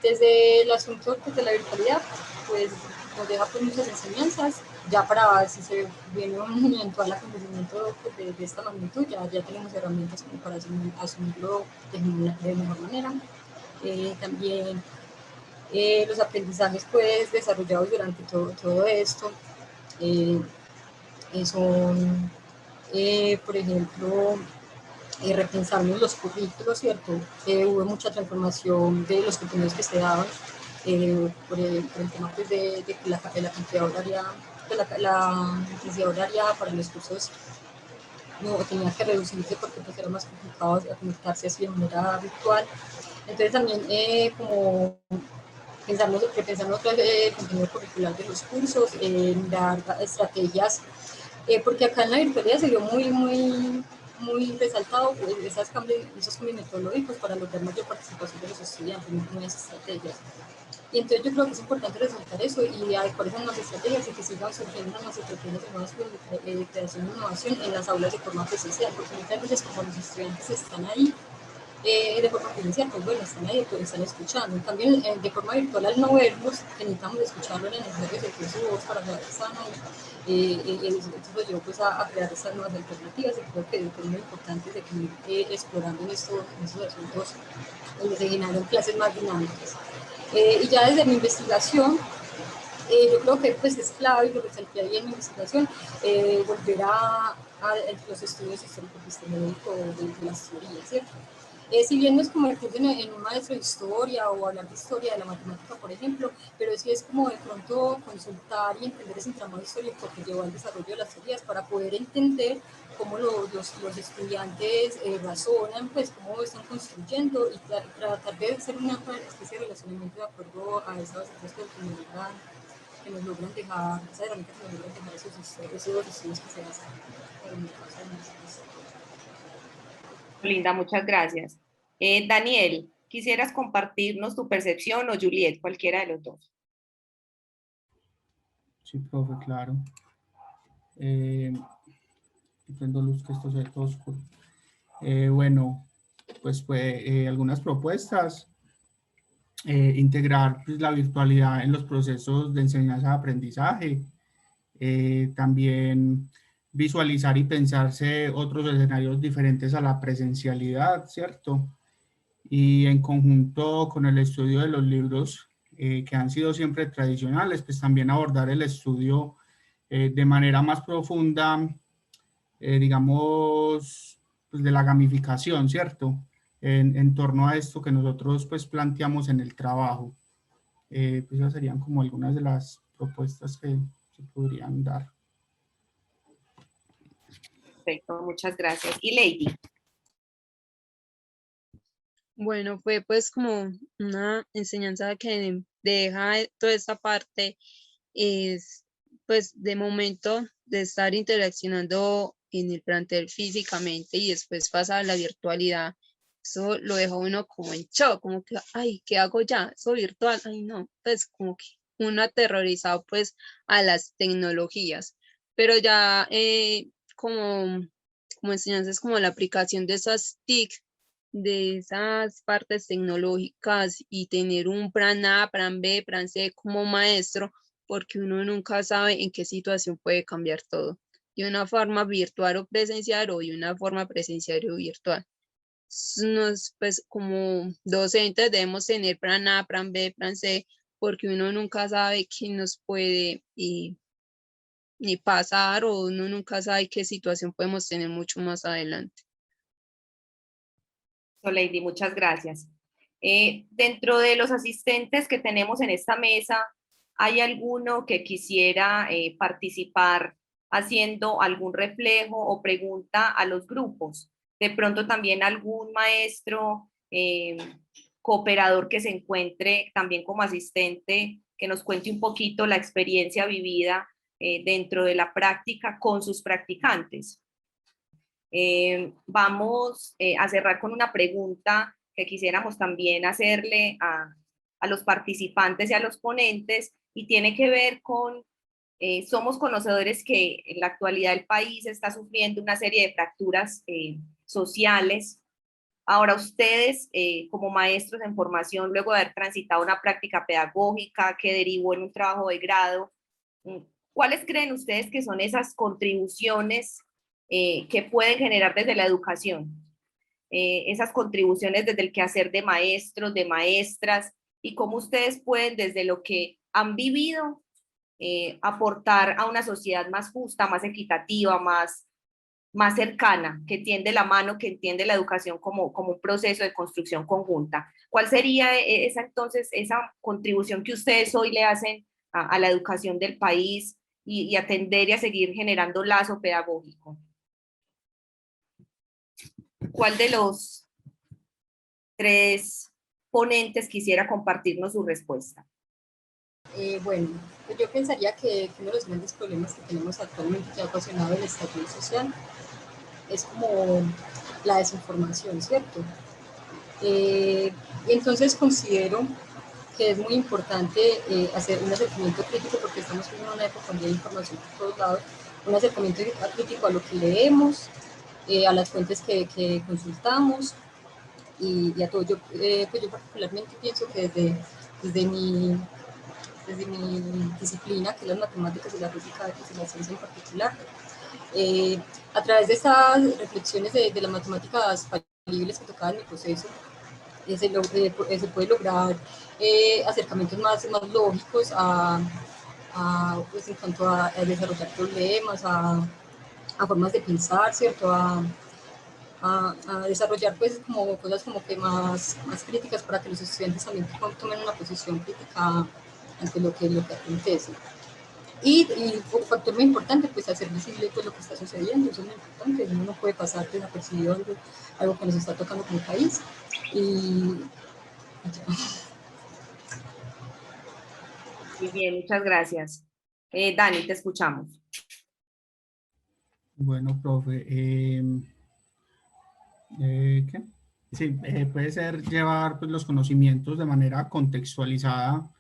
desde el asunto pues, de la virtualidad, pues nos deja pues, muchas enseñanzas. Ya para si se viene un eventual acontecimiento pues, de esta magnitud, ya tenemos herramientas como para asumirlo de mejor manera. También los aprendizajes pues, desarrollados durante todo esto son, por ejemplo, repensarnos los currículos, ¿cierto? Hubo mucha transformación de los contenidos que se daban por el tema pues, de que la cantidad horaria, la intensidad horaria para los cursos no tenía que reducirse porque pues, era más complicado conectarse así de manera virtual. Entonces también como repensarnos el contenido curricular de los cursos, mirar estrategias, porque acá en la virtualidad se vio muy resaltado esos cambios metodológicos para lograr mayor participación de los estudiantes en nuevas estrategias. Y entonces yo creo que es importante resaltar eso y adecuar esas nuevas estrategias y que sigan surgiendo nuevas estrategias de nuevas de creación e innovación en las aulas de forma presencial, porque muchas veces como los estudiantes están ahí de forma presencial, pues bueno, están ahí, pues están escuchando. También de forma virtual, al no verlos, necesitamos escucharlo, era necesario sentir su voz para saber que están ahí. Eso lo llevó pues, a crear estas nuevas alternativas, y creo que es muy importante seguir explorando en estos asuntos donde se generaron clases más dinámicas. Y ya desde mi investigación, yo creo que pues, es clave, y lo resalté ahí en mi investigación, volver a los estudios histórico-epistemológicos de las teorías, ¿cierto? Si bien no es convertirse en un maestro de historia o hablar de historia de la matemática, por ejemplo, pero sí es como de pronto consultar y entender ese entramado histórico que llevó al desarrollo de las teorías para poder entender cómo los estudiantes razonan, pues cómo están construyendo y tratar de hacer una especie de relacionamiento de acuerdo a esas respuestas que nos logran dejar, esas herramientas que nos logran dejar esos estudios que se hacen en el caso de nosotros. Linda, muchas gracias. Daniel, ¿quisieras compartirnos tu percepción, o Juliet, cualquiera de los dos? Sí, profe, claro. Prendo luz que esto se ve todo oscuro. Bueno, pues algunas propuestas. integrar pues, la virtualidad en los procesos de enseñanza-aprendizaje, también visualizar y pensarse otros escenarios diferentes a la presencialidad, ¿cierto? Y en conjunto con el estudio de los libros que han sido siempre tradicionales, pues también abordar el estudio de manera más profunda, digamos, pues de la gamificación, ¿cierto? En torno a esto que nosotros pues planteamos en el trabajo. Pues esas serían como algunas de las propuestas que se podrían dar. Perfecto, muchas gracias. Y Lady. Bueno, fue pues como una enseñanza que deja toda esta parte, es pues de momento de estar interaccionando en el plantel físicamente y después pasa a la virtualidad. Eso lo deja uno como en shock, como que, ay, ¿qué hago ya? Eso virtual, ay no, pues como que uno aterrorizado pues a las tecnologías, pero ya como enseñanzas como la aplicación de esas TIC, de esas partes tecnológicas y tener un plan A, plan B, plan C como maestro, porque uno nunca sabe en qué situación puede cambiar todo, de una forma virtual o presencial o de una forma presencial o virtual. Nos, pues como docentes debemos tener plan A, plan B, plan C, porque uno nunca sabe qué nos puede ni pasar o uno nunca sabe qué situación podemos tener mucho más adelante. Lady, muchas gracias. Dentro de los asistentes que tenemos en esta mesa, ¿hay alguno que quisiera participar haciendo algún reflejo o pregunta a los grupos? De pronto también algún maestro, cooperador que se encuentre también como asistente, que nos cuente un poquito la experiencia vivida dentro de la práctica con sus practicantes. Vamos a cerrar con una pregunta que quisiéramos también hacerle a los participantes y a los ponentes, y tiene que ver con, somos conocedores que en la actualidad el país está sufriendo una serie de fracturas sociales. Ahora ustedes, como maestros en formación, luego de haber transitado una práctica pedagógica que derivó en un trabajo de grado, ¿cuáles creen ustedes que son esas contribuciones que pueden generar desde la educación? Esas contribuciones desde el quehacer de maestros, de maestras, y cómo ustedes pueden, desde lo que han vivido, aportar a una sociedad más justa, más equitativa, más cercana, que tiende la mano, que entiende la educación como un proceso de construcción conjunta. ¿Cuál sería esa entonces, esa contribución que ustedes hoy le hacen a la educación del país y atender y a seguir generando lazo pedagógico? ¿Cuál de los tres ponentes quisiera compartirnos su respuesta? Bueno, pues yo pensaría que uno de los grandes problemas que tenemos actualmente que ha ocasionado el estallido social es como la desinformación, ¿cierto? Y entonces considero que es muy importante hacer un acercamiento crítico, porque estamos en una época donde hay información por todos lados, un acercamiento crítico a lo que leemos, a las fuentes que consultamos y a todo. Pues yo particularmente pienso que desde mi disciplina, que es las matemáticas y la física, y la ciencia en particular, a través de estas reflexiones de las matemáticas falibles que tocaba en mi proceso, se puede lograr acercamientos más lógicos pues en cuanto a desarrollar problemas, a formas de pensar, ¿cierto? A desarrollar pues como cosas como que más críticas para que los estudiantes también tomen una posición crítica ante lo que acontece. Y un factor muy importante, pues hacer visible pues, lo que está sucediendo, eso es muy importante, uno no puede pasar desapercibido algo que nos está tocando como país. Muy bien, muchas gracias. Dani, te escuchamos. Bueno, profe, ¿qué? Sí, puede ser llevar pues, los conocimientos de manera contextualizada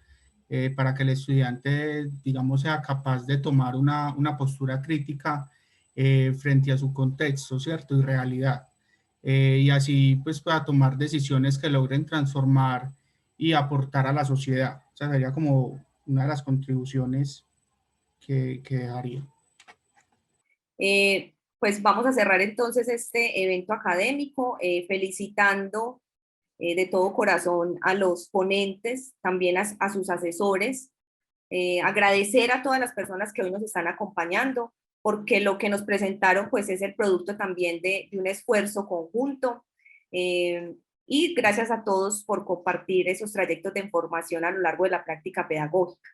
para que el estudiante, digamos, sea capaz de tomar una postura crítica frente a su contexto, ¿cierto? Y realidad. Y así, pues, pueda tomar decisiones que logren transformar y aportar a la sociedad. O sea, sería como una de las contribuciones que haría. Pues vamos a cerrar entonces este evento académico felicitando de todo corazón a los ponentes, también a sus asesores, agradecer a todas las personas que hoy nos están acompañando, porque lo que nos presentaron pues es el producto también de un esfuerzo conjunto. Y gracias a todos por compartir esos trayectos de formación a lo largo de la práctica pedagógica.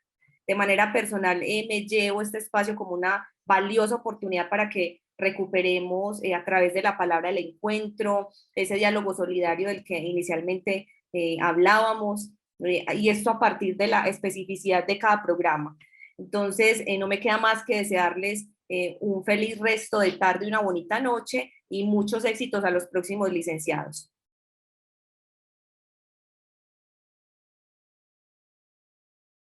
De manera personal, me llevo este espacio como una valiosa oportunidad para que recuperemos a través de la palabra el encuentro, ese diálogo solidario del que inicialmente hablábamos, y esto a partir de la especificidad de cada programa. Entonces, no me queda más que desearles un feliz resto de tarde, una bonita noche y muchos éxitos a los próximos licenciados.